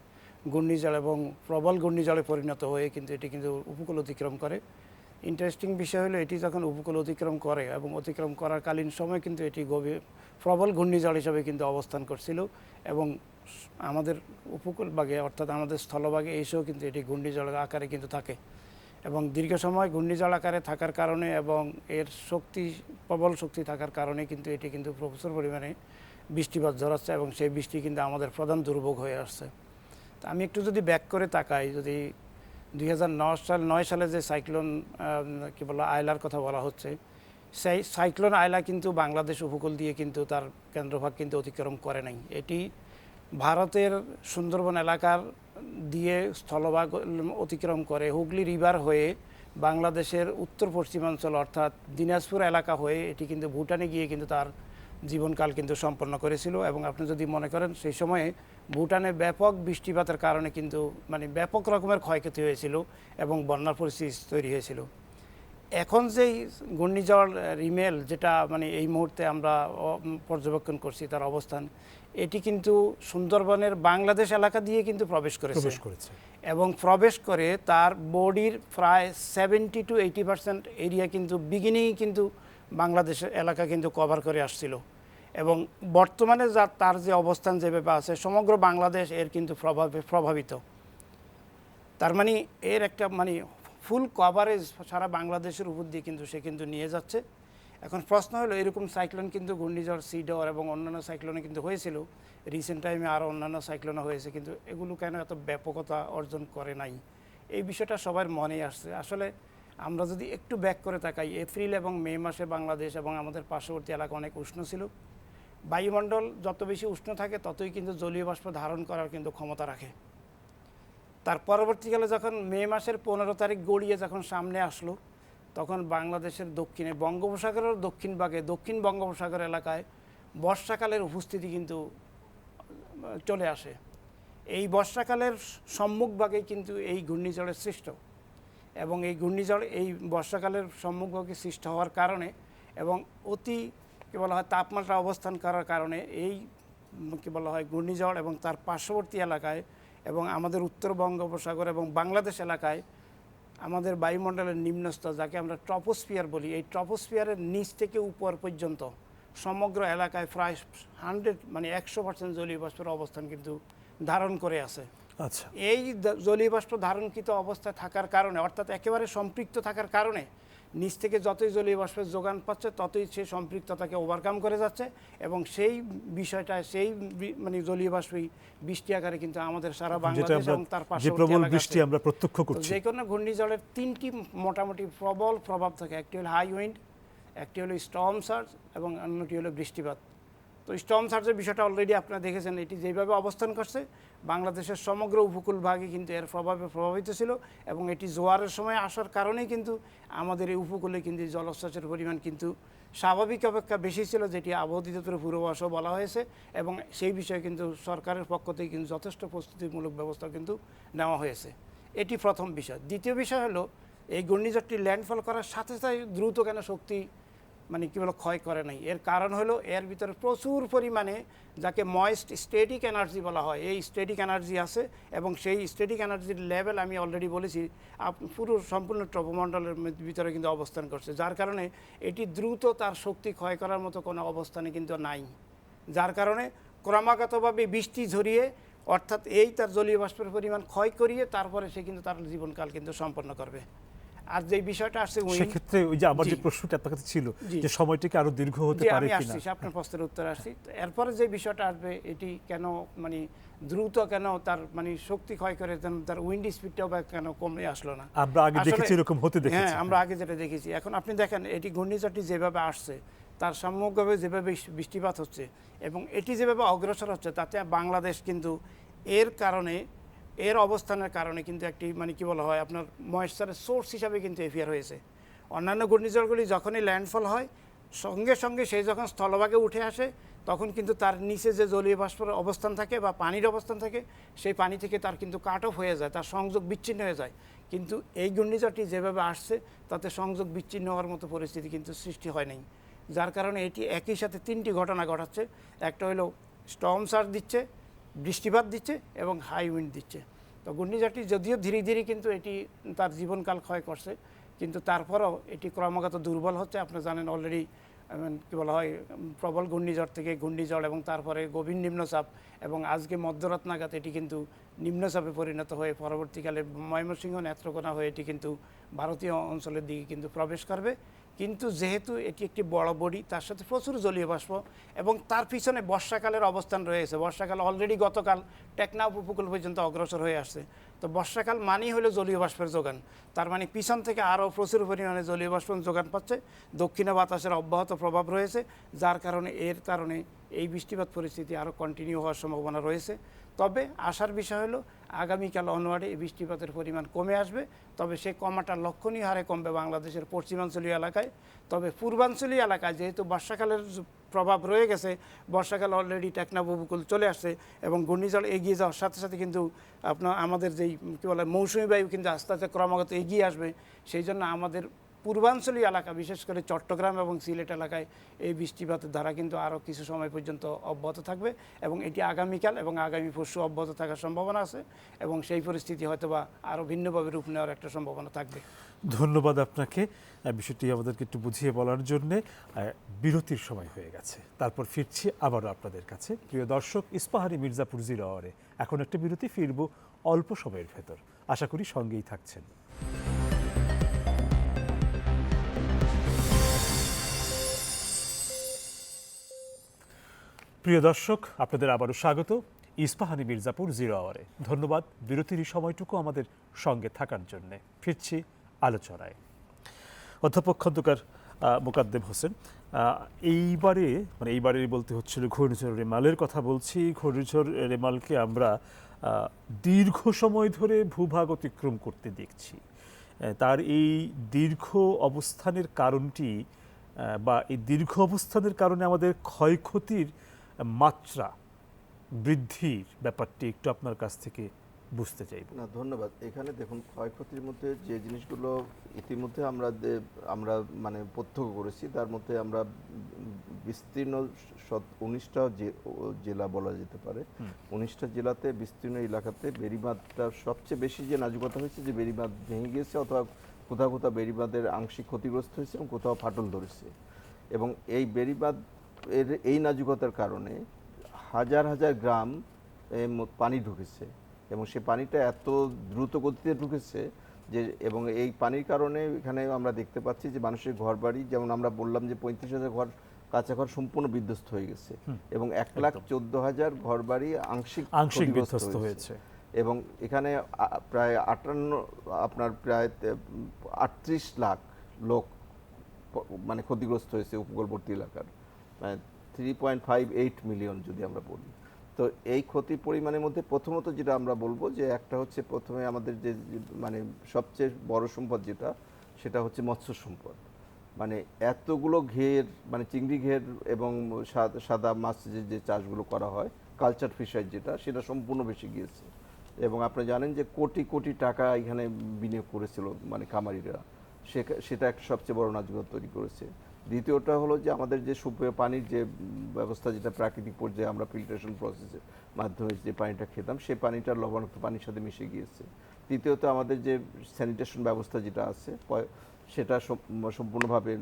Speaker 4: ঘূর্ণিঝড় এবং প্রবল ঘূর্ণিঝড়ে পরিণত হয়ে কিন্তু এটি কিন্তু উপকূল অতিক্রম করে। ইন্টারেস্টিং বিষয় হলো এটি যখন উপকূল অতিক্রম করে এবং অতিক্রম করার কালীন সময় কিন্তু এটি প্রবল ঘূর্ণিঝড় হিসাবে কিন্তু অবস্থান করছিল এবং আমাদের উপকূলভাগে অর্থাৎ আমাদের স্থলভাগে এসেও কিন্তু এটি ঘূর্ণিঝড়ের আকারে কিন্তু থাকে এবং দীর্ঘ সময় ঘূর্ণিঝড় আকারে থাকার কারণে এবং এর প্রবল শক্তি থাকার কারণে কিন্তু এটি কিন্তু প্রচুর পরিমাণে বৃষ্টিপাত ঝরাচ্ছে এবং সেই বৃষ্টি কিন্তু আমাদের প্রধান দুর্ভোগ হয়ে আসছে। তা আমি একটু যদি ব্যাক করে তাকাই, যদি 2009 সালে যে সাইক্লোন আয়লার কথা বলা হচ্ছে, সেই সাইক্লোন আয়লা কিন্তু বাংলাদেশ উপকূল দিয়ে কিন্তু তার কেন্দ্রভাগ কিন্তু অতিক্রম করে নাই। এটি ভারতের সুন্দরবন এলাকার দিয়ে স্থলভাগ অতিক্রম করে হুগলি রিভার হয়ে বাংলাদেশের উত্তর পশ্চিমাঞ্চল অর্থাৎ দিনাজপুর এলাকা হয়ে এটি কিন্তু ভুটানে গিয়ে কিন্তু তার জীবনকাল কিন্তু সম্পন্ন করেছিল এবং আপনি যদি মনে করেন সেই সময়ে ভুটানে ব্যাপক বৃষ্টিপাতের কারণে কিন্তু ব্যাপক রকমের ক্ষয়ক্ষতি হয়েছিল এবং বন্যার পরিস্থিতি তৈরি হয়েছিল। এখন যেই ঘূর্ণিঝড় রিমেল যেটা এই মুহূর্তে আমরা পর্যবেক্ষণ করছি তার অবস্থান, এটি কিন্তু সুন্দরবনের বাংলাদেশ এলাকা দিয়ে কিন্তু প্রবেশ করেছে এবং প্রবেশ করে তার বডির প্রায় 70 to 80% এরিয়া কিন্তু বিগিনিংয়ে কিন্তু বাংলাদেশের এলাকা কিন্তু কভার করে আসছিল এবং বর্তমানে তার যে অবস্থান যেভাবে আছে সমগ্র বাংলাদেশ এর কিন্তু প্রভাবিত। তার এর একটা ফুল কভারেজ সারা বাংলাদেশের উপর দিয়ে কিন্তু সে কিন্তু নিয়ে যাচ্ছে। এখন প্রশ্ন হলো এরকম সাইক্লোন কিন্তু ঘূর্ণিঝড় সিডর এবং অন্যান্য সাইক্লোনে কিন্তু হয়েছিল, রিসেন্ট টাইমে আরও অন্যান্য সাইক্লোনও হয়েছে, কিন্তু এগুলো কেন এত ব্যাপকতা অর্জন করে নাই, এই বিষয়টা সবার মনেই আসছে। আসলে আমরা যদি একটু ব্যাক করে তাকাই, এপ্রিল এবং মে মাসে বাংলাদেশ এবং আমাদের পার্শ্ববর্তী এলাকা অনেক উষ্ণ ছিল। বায়ুমণ্ডল যত বেশি উষ্ণ থাকে ততই কিন্তু জলীয় বাষ্প ধারণ করার কিন্তু ক্ষমতা রাখে। তার পরবর্তীকালে যখন মে মাসের 15 তারিখ গড়িয়ে যখন সামনে আসলো, তখন বাংলাদেশের দক্ষিণে বঙ্গোপসাগরের দক্ষিণ ভাগে দক্ষিণ বঙ্গোপসাগর এলাকায় বর্ষাকালের উপস্থিতি কিন্তু চলে আসে। এই বর্ষাকালের সম্মুখভাগে কিন্তু এই ঘূর্ণিঝড়ের সৃষ্ট এবং এই ঘূর্ণিঝড় এই বর্ষাকালের সম্মুখভাগে সৃষ্ট হওয়ার কারণে এবং অতি তাপমাত্রা অবস্থান করার কারণে এই ঘূর্ণিঝড় এবং তার পার্শ্ববর্তী এলাকায় এবং আমাদের উত্তর বঙ্গোপসাগর এবং বাংলাদেশ এলাকায় আমাদের বায়ুমণ্ডলের নিম্নস্তর যাকে আমরা ট্রপোস্ফিয়ার বলি, এই ট্রপোস্ফিয়ারের নিচ থেকে উপর পর্যন্ত সমগ্র এলাকায় প্রায় 100% জলীয় বাষ্পের অবস্থান কিন্তু ধারণ করে আছে।
Speaker 1: আচ্ছা,
Speaker 4: এই জলীয় বাষ্প ধারণকৃত অবস্থায় থাকার কারণে অর্থাৎ একেবারে সম্পৃক্ত থাকার কারণে নিচ থেকে যতই জলীয় বাষ্পের যোগান পাচ্ছে ততই সে সম্পৃক্ততাকে ওভারকাম করে যাচ্ছে এবং সেই বিষয়টা সেই মানে জলীয় বাষ্পই বৃষ্টি আকারে কিন্তু আমাদের সারা
Speaker 1: যেটা
Speaker 4: বাংলাদেশ
Speaker 1: আমরা
Speaker 4: এবং তার
Speaker 1: যে
Speaker 4: পার্শ্ববর্তী
Speaker 1: প্রবল
Speaker 4: এলাকা
Speaker 1: বৃষ্টি
Speaker 4: আছে।
Speaker 1: আমরা প্রত্যক্ষ
Speaker 4: তো
Speaker 1: করছি।
Speaker 4: যে কোনো ঘূর্ণিঝড়ের তিনটি মোটামুটি প্রবল প্রভাব থাকে, একটি হলো হাই উইন্ড, একটি হলো স্টর্ম সার্জ এবং অন্যটি হলো বৃষ্টিপাত। তো স্টর্ম সার্জের বিষয়টা অলরেডি আপনারা দেখেছেন, এটি যেভাবে অবস্থান করছে বাংলাদেশের সমগ্র উপকূল ভাগে কিন্তু এর প্রভাবে প্রভাবিত ছিল এবং এটি জোয়ারের সময় আসার কারণেই কিন্তু আমাদের এই উপকূলে কিন্তু জলস্রোতের পরিমাণ কিন্তু স্বাভাবিক অপেক্ষা বেশি ছিল, যেটি আবহাওয়া অধিদপ্তরের পূর্বাভাসও বলা হয়েছে এবং সেই বিষয়ে কিন্তু সরকারের পক্ষ থেকে কিন্তু যথেষ্ট প্রস্তুতিমূলক ব্যবস্থা কিন্তু নেওয়া হয়েছে। এটি প্রথম বিষয়। দ্বিতীয় বিষয় হলো এই ঘূর্ণিঝড়টি ল্যান্ডফল করার সাথে সাথে দ্রুত কেন শক্তি মানে কী বলো ক্ষয় করে নাই, এর কারণ হলো এর ভিতরে প্রচুর পরিমাণে যাকে ময়েস্ট স্ট্যাটিক এনার্জি বলা হয়, এই স্ট্যাটিক এনার্জি আছে এবং সেই স্ট্যাটিক এনার্জির লেভেল আমি অলরেডি বলেছি পুরো সম্পূর্ণ ট্রপোমণ্ডলের ভিতরে কিন্তু অবস্থান করছে, যার কারণে এটি দ্রুত তার শক্তি ক্ষয় করার মতো কোনো অবস্থানে কিন্তু নাই, যার কারণে ক্রমাগতভাবে বৃষ্টি ঝরিয়ে অর্থাৎ এই তার জলীয় বাষ্পের পরিমাণ ক্ষয় করিয়ে তারপরে সে কিন্তু তার জীবনকাল কিন্তু সম্পন্ন করবে। আর যে বিষয়টা আসছে
Speaker 1: সেক্ষেত্রে ওই যে আমার যে
Speaker 4: জি।
Speaker 1: প্রশ্নটা আপনার কাছে ছিল
Speaker 4: জি।
Speaker 1: যে সময়টিকে আরো দীর্ঘ হতে
Speaker 4: জি,
Speaker 1: পারে
Speaker 4: আমি
Speaker 1: কিনা,
Speaker 4: আসছি আপনার প্রশ্নের উত্তর আসছি। তো এরপরে যে বিষয়টা আসবে এটি কেন মানে দ্রুত কেন তার মানে শক্তি ক্ষয় করে তার উইন্ড স্পিডটাও বা কেন কমে আসলো না।
Speaker 1: আমরা আগে
Speaker 4: আসলে-
Speaker 1: দেখেছি এরকম হতে দেখেছি।
Speaker 4: হ্যাঁ, আমরা আগে যেটা দেখেছি। এখন আপনি দেখেন এটি ঘূর্ণিঝড়টি যেভাবে আসছে তার সামগ্রিকভাবে যেভাবে বৃষ্টিপাত হচ্ছে এবং এটি যেভাবে অগ্রসর হচ্ছে তাতে বাংলাদেশ কিন্তু এর কারণে এর অবস্থানের কারণে কিন্তু একটি মানে কি বলা হয় আপনার ময়েশ্চারের সোর্স হিসাবে কিন্তু এফিয়ার হয়েছে। অন্যান্য ঘূর্ণিঝড়গুলি যখনই ল্যান্ডফল হয় সঙ্গে সঙ্গে সে যখন স্থলভাগে উঠে আসে তখন কিন্তু তার নিচে যে জলীয় বাষ্পের অবস্থান থাকে বা পানির অবস্থান থাকে সেই পানি থেকে তার কিন্তু কাট অফ হয়ে যায়, তার সংযোগ বিচ্ছিন্ন হয়ে যায়। কিন্তু এই ঘূর্ণিঝড়টি যেভাবে আসছে তাতে সংযোগ বিচ্ছিন্ন হওয়ার মতো পরিস্থিতি কিন্তু সৃষ্টি হয় নাই, যার কারণে এটি একই সাথে তিনটি ঘটনা ঘটাচ্ছে। একটা হলো স্টর্ম সার্জ দিচ্ছে, বৃষ্টিপাত দিচ্ছে এবং হাই উইন্ড দিচ্ছে। তো ঘূর্ণিঝড়টি যদিও ধীরে ধীরে কিন্তু এটি তার জীবনকাল ক্ষয় করছে, কিন্তু তারপরেও এটি ক্রমাগত দুর্বল হচ্ছে। আপনারা জানেন অলরেডি কী বলা হয় প্রবল ঘূর্ণিঝড় থেকে ঘূর্ণিঝড় এবং তারপরে গভীর নিম্নচাপ এবং আজকে মধ্যরাত নাগাদ এটি কিন্তু নিম্নচাপে পরিণত হয়ে পরবর্তীকালে ময়মনসিংহ নেত্রকোনা হয়ে এটি কিন্তু ভারতীয় অঞ্চলের দিকে কিন্তু প্রবেশ করবে। কিন্তু যেহেতু এটি একটি বড় বডি, তার সাথে প্রচুর জলীয় বাষ্প এবং তার পিছনে বর্ষাকালের অবস্থান রয়েছে। বর্ষাকাল অলরেডি গতকাল টেকনাফ উপকূল পর্যন্ত অগ্রসর হয়ে আসছে। তো বর্ষাকাল মানেই হলো জলীয় বাষ্পের যোগান, তার মানে পিছন থেকে আরও প্রচুর পরিমাণে জলীয় বাষ্পের যোগান পাচ্ছে। দক্ষিণে বাতাসের অব্যাহত প্রভাব রয়েছে, যার কারণে এই বৃষ্টিপাত পরিস্থিতি আরও কন্টিনিউ হওয়ার সম্ভাবনা রয়েছে। তবে আসার বিষয় হলো আগামীকাল অনওয়ার্ডে এই বৃষ্টিপাতের পরিমাণ কমে আসবে, তবে সেই কমাটা লক্ষণীয় হারে কমবে বাংলাদেশের পশ্চিমাঞ্চলীয় এলাকায়। তবে পূর্বাঞ্চলীয় এলাকায় যেহেতু বর্ষাকালের প্রভাব রয়ে গেছে, বর্ষাকাল অলরেডি টেকনাফ উপকূল চলে আসছে এবং ঘূর্ণিঝড় এগিয়ে যাওয়ার সাথে সাথে কিন্তু আপনার আমাদের যেই কী বলে মৌসুমী বায়ু কিন্তু আস্তে আস্তে ক্রমাগত এগিয়ে আসবে। সেই জন্য আমাদের পূর্বাঞ্চলীয় এলাকা বিশেষ করে চট্টগ্রাম এবং সিলেট এলাকায় এই বৃষ্টিপাতের ধারা কিন্তু আরও কিছু সময় পর্যন্ত অব্যাহত থাকবে এবং এটি আগামীকাল এবং আগামী পরশু অব্যাহত থাকার সম্ভাবনা আছে এবং সেই পরিস্থিতি হয়তোবা আরও ভিন্নভাবে রূপ নেওয়ার একটা সম্ভাবনা থাকবে।
Speaker 1: ধন্যবাদ আপনাকে বিষয়টি আমাদেরকে একটু বুঝিয়ে বলার জন্যে। বিরতির সময় হয়ে গেছে, তারপর ফিরছি আবারও আপনাদের কাছে। প্রিয় দর্শক, ইস্পাহানি মির্জাপুর জিরো আওয়ারে এখন একটা বিরতি, ফিরব অল্প সময়ের ভেতর। আশা করি সঙ্গেই থাকছেন। প্রিয় দর্শক, আপনাদের আবারও স্বাগত ইস্পাহানি মির্জাপুর জিরো আওয়ারে। ধন্যবাদ বিরতির সময়টুকু আমাদের সঙ্গে থাকার জন্যে। ফিরছি আলোচনায়। অধ্যাপক খন্দকার মোকাদ্দেম হোসেন, এইবারে বলতে হচ্ছিল ঘূর্ণিঝড় রেমালের কথা বলছি। ঘূর্ণিঝড় রেমালকে আমরা দীর্ঘ সময় ধরে ভূভাগ অতিক্রম করতে দেখছি। তার এই দীর্ঘ অবস্থানের কারণটি বা এই দীর্ঘ অবস্থানের কারণে আমাদের ক্ষয়ক্ষতির মাত্রা বৃদ্ধির ব্যাপারটি একটু আপনার কাছ থেকে বুঝতে চাইব।
Speaker 3: না, ধন্যবাদ। এখানে দেখুন, ক্ষয়ক্ষতির মধ্যে যে জিনিসগুলো ইতিমধ্যে আমরা মানে প্রত্যক্ষ করেছি, তার মধ্যে আমরা বিস্তীর্ণ 19টা জেলা বলা যেতে পারে। 19টা জেলাতে বিস্তীর্ণ এলাকাতে বেড়িবাঁধটা সবচেয়ে বেশি যে নাজুকতা হয়েছে, যে বেড়িবাঁধ ভেঙে গিয়েছে অথবা কোথাও কোথাও বেড়িবাঁধের আংশিক ক্ষতিগ্রস্ত হয়েছে এবং কোথাও ফাটল ধরেছে। এবং এই বেড়িবাঁধ এর এই নাজুকতার কারণে হাজার হাজার গ্রাম পানি ঢুকেছে এবং সে পানিটা এত দ্রুত গতিতে ঢুকেছে যে এবং এই পানির কারণে এখানে আমরা দেখতে পাচ্ছি যে মানুষের ঘরবাড়ি, যেমন আমরা বললাম যে 35,000 ঘর কাঁচা ঘর সম্পূর্ণ বিধ্বস্ত হয়ে গেছে এবং 1,14,000 ঘরবাড়ি আংশিক
Speaker 1: আংশিক
Speaker 3: ক্ষতিগ্রস্ত
Speaker 1: বিধ্বস্ত হয়েছে।
Speaker 3: এবং এখানে প্রায় 38 লাখ লোক মানে ক্ষতিগ্রস্ত হয়েছে উপকূলবর্তী এলাকার, মানে 3.58 মিলিয়ন যদি আমরা বলি। তো এই ক্ষতির পরিমাণের মধ্যে প্রথমত যেটা আমরা বলবো যে একটা হচ্ছে প্রথমে আমাদের যে মানে সবচেয়ে বড় সম্পদ যেটা, সেটা হচ্ছে মৎস্য সম্পদ। মানে এতগুলো ঘের, মানে চিংড়ি ঘের এবং সাদা মাছ যে চাষগুলো করা হয়, কালচার ফিশারি যেটা, সেটা সম্পূর্ণ বেশি গিয়েছে। এবং আপনি জানেন যে কোটি কোটি টাকা এখানে বিনিয়োগ করেছিল মানে খামারিরা, সেটা একটা সবচেয়ে বড় নাজুকতা তৈরি করেছে। দ্বিতীয়টা হলো যে আমাদের যে সুপেয় পানির যে ব্যবস্থা, যেটা প্রাকৃতিক পর্যায়ে আমরা ফিল্ট্রেশন প্রসেসের মাধ্যমে যে পানিটা খেতাম, সেই পানিটা লবণাক্ত পানির সাথে মিশে গিয়েছে। তৃতীয়ত আমাদের যে স্যানিটেশন ব্যবস্থা যেটা আছে সেটা সম্পূর্ণভাবে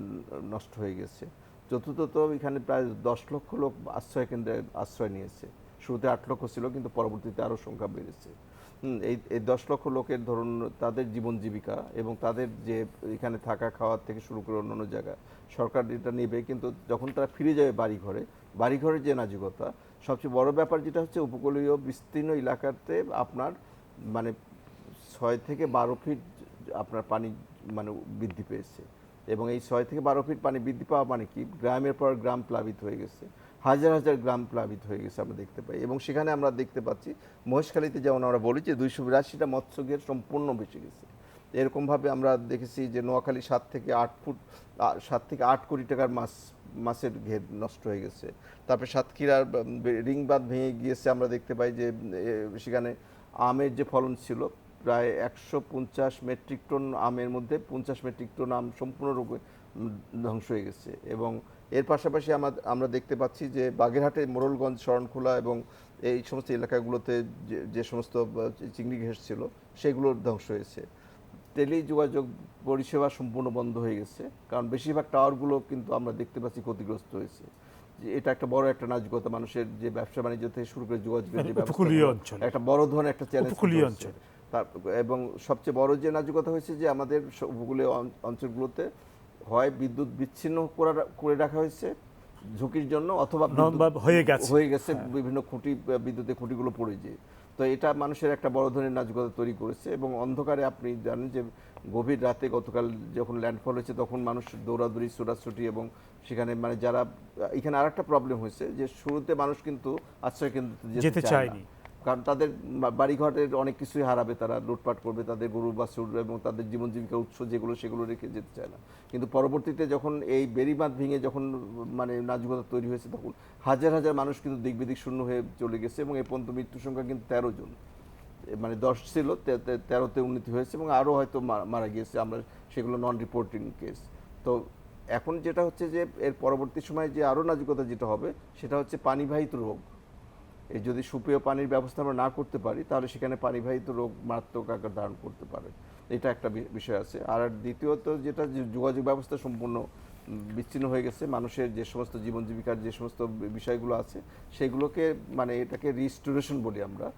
Speaker 3: নষ্ট হয়ে গেছে। চতুর্থত এখানে প্রায় 10 লক্ষ লোক আশ্রয় কেন্দ্রে আশ্রয় নিয়েছে। শুরুতে 8 লক্ষ ছিল, কিন্তু পরবর্তীতে আরও সংখ্যা বেড়েছে। এই 10 লক্ষ লোকের ধরুন তাদের জীবন জীবিকা এবং তাদের যে এখানে থাকা খাওয়ার থেকে শুরু করে অন্যান্য জায়গা সরকার এটা নেবে, কিন্তু যখন তারা ফিরে যাবে বাড়িঘরের যে নাজুকতা, সবচেয়ে বড় ব্যাপার যেটা হচ্ছে উপকূলীয় বিস্তীর্ণ এলাকাতে আপনার মানে 6 থেকে 12 ফিট আপনার পানি মানে বৃদ্ধি পেয়েছে। এবং এই 6 থেকে 12 ফিট পানি বৃদ্ধি পাওয়া মানে কি, গ্রামের পর গ্রাম প্লাবিত হয়ে গেছে, হাজার হাজার গ্রাম প্লাবিত হয়ে গেছে আমরা দেখতে পাই। এবং সেখানে আমরা দেখতে পাচ্ছি মহেশখালীতে যেমন আমরা বলি যে 282টা মৎস্যঘের সম্পূর্ণ ভেসে গেছে। এরকমভাবে আমরা দেখেছি যে নোয়াখালী 7 থেকে 8 কোটি টাকার মাছের ঘের নষ্ট হয়ে গেছে। তারপরে সাতক্ষীরার রিং বাঁধ ভেঙে গিয়েছে, আমরা দেখতে পাই যে সেখানে আমের যে ফলন ছিল প্রায় 150 মেট্রিক টন, আমের মধ্যে 50 মেট্রিক টন আম সম্পূর্ণরূপে ধ্বংস হয়ে গেছে। এবং এর পাশাপাশি আমরা দেখতে পাচ্ছি যে বাগেরহাটে মোড়লগঞ্জ, শরণখোলা এবং এই সমস্ত এলাকাগুলোতে যে সমস্ত চিংড়ি ঘেঁস ছিল সেগুলো ধ্বংস হয়েছে। টেলিযোগাযোগ পরিষেবা সম্পূর্ণ বন্ধ হয়ে গেছে, কারণ বেশিরভাগ টাওয়ারগুলো কিন্তু আমরা দেখতে পাচ্ছি ক্ষতিগ্রস্ত হয়েছে। যে এটা একটা বড় একটা নাজুকতা, মানুষের যে ব্যবসা বাণিজ্য থেকে শুরু করে যোগাযোগের যে ব্যবস্থা, একটা বড় ধরনের একটা চ্যালেঞ্জ অঞ্চল। এবং সবচেয়ে বড় যে নাজুকতা হয়েছে যে আমাদের উপকূলীয় অঞ্চলগুলোতে হয় বিদ্যুৎ বিচ্ছিন্ন করে রাখা হয়েছে ঝুঁকির জন্য, অথবা হয়ে গেছে বিভিন্ন খুঁটি, বিদ্যুতের খুঁটিগুলো পড়ে যায়। তো এটা মানুষের একটা বড় ধরনের নাজুকতা তৈরি করেছে। এবং অন্ধকারে আপনি জানেন যে গভীর রাতে গতকাল যখন ল্যান্ডফল হয়েছে তখন মানুষ দৌড়াদৌড়ি, ছোটাছুটি, এবং সেখানে মানে যারা এখানে আরেকটা প্রবলেম হয়েছে যে শুরুতে মানুষ কিন্তু আশ্রয় কেন্দ্রে যেতে চায়নি, কারণ তাদের বাড়িঘরের অনেক কিছুই হারাবে, তারা লুটপাট করবে, তাদের গরু বাছুর এবং তাদের জীবন জীবিকার উৎস যেগুলো সেগুলো রেখে যেতে চায় না। কিন্তু পরবর্তীতে যখন এই বেড়িবাঁধ ভেঙে যখন মানে নাজুকতা তৈরি হয়েছে, তখন হাজার হাজার মানুষ কিন্তু দিক বিদিক শূন্য হয়ে চলে গেছে। এবং এই পর্যন্ত মৃত্যুর সংখ্যা কিন্তু 13 জন, মানে 10 ছিল 13তে উন্নতি হয়েছে এবং আরও হয়তো মারা গিয়েছে, আমরা সেগুলো নন রিপোর্টিং কেস। তো এখন যেটা হচ্ছে যে এর পরবর্তী সময়ে যে আরও নাজুকতা যেটা হবে সেটা হচ্ছে পানিবাহিত রোগ। এই যদি সুপেয় পানির ব্যবস্থা আমরা না করতে পারি, তাহলে সেখানে পানিবাহিত রোগ মারাত্মক আকার ধারণ করতে পারে, এটা একটা বিষয় আছে। আর দ্বিতীয়ত যেটা, যোগাযোগ ব্যবস্থা সম্পূর্ণ বিচ্ছিন্ন হয়ে গেছে, মানুষের যে সমস্ত জীবন জীবিকার যে সমস্ত বিষয়গুলো আছে সেগুলোকে মানে এটাকে রিস্টোরেশন বলি আমরা।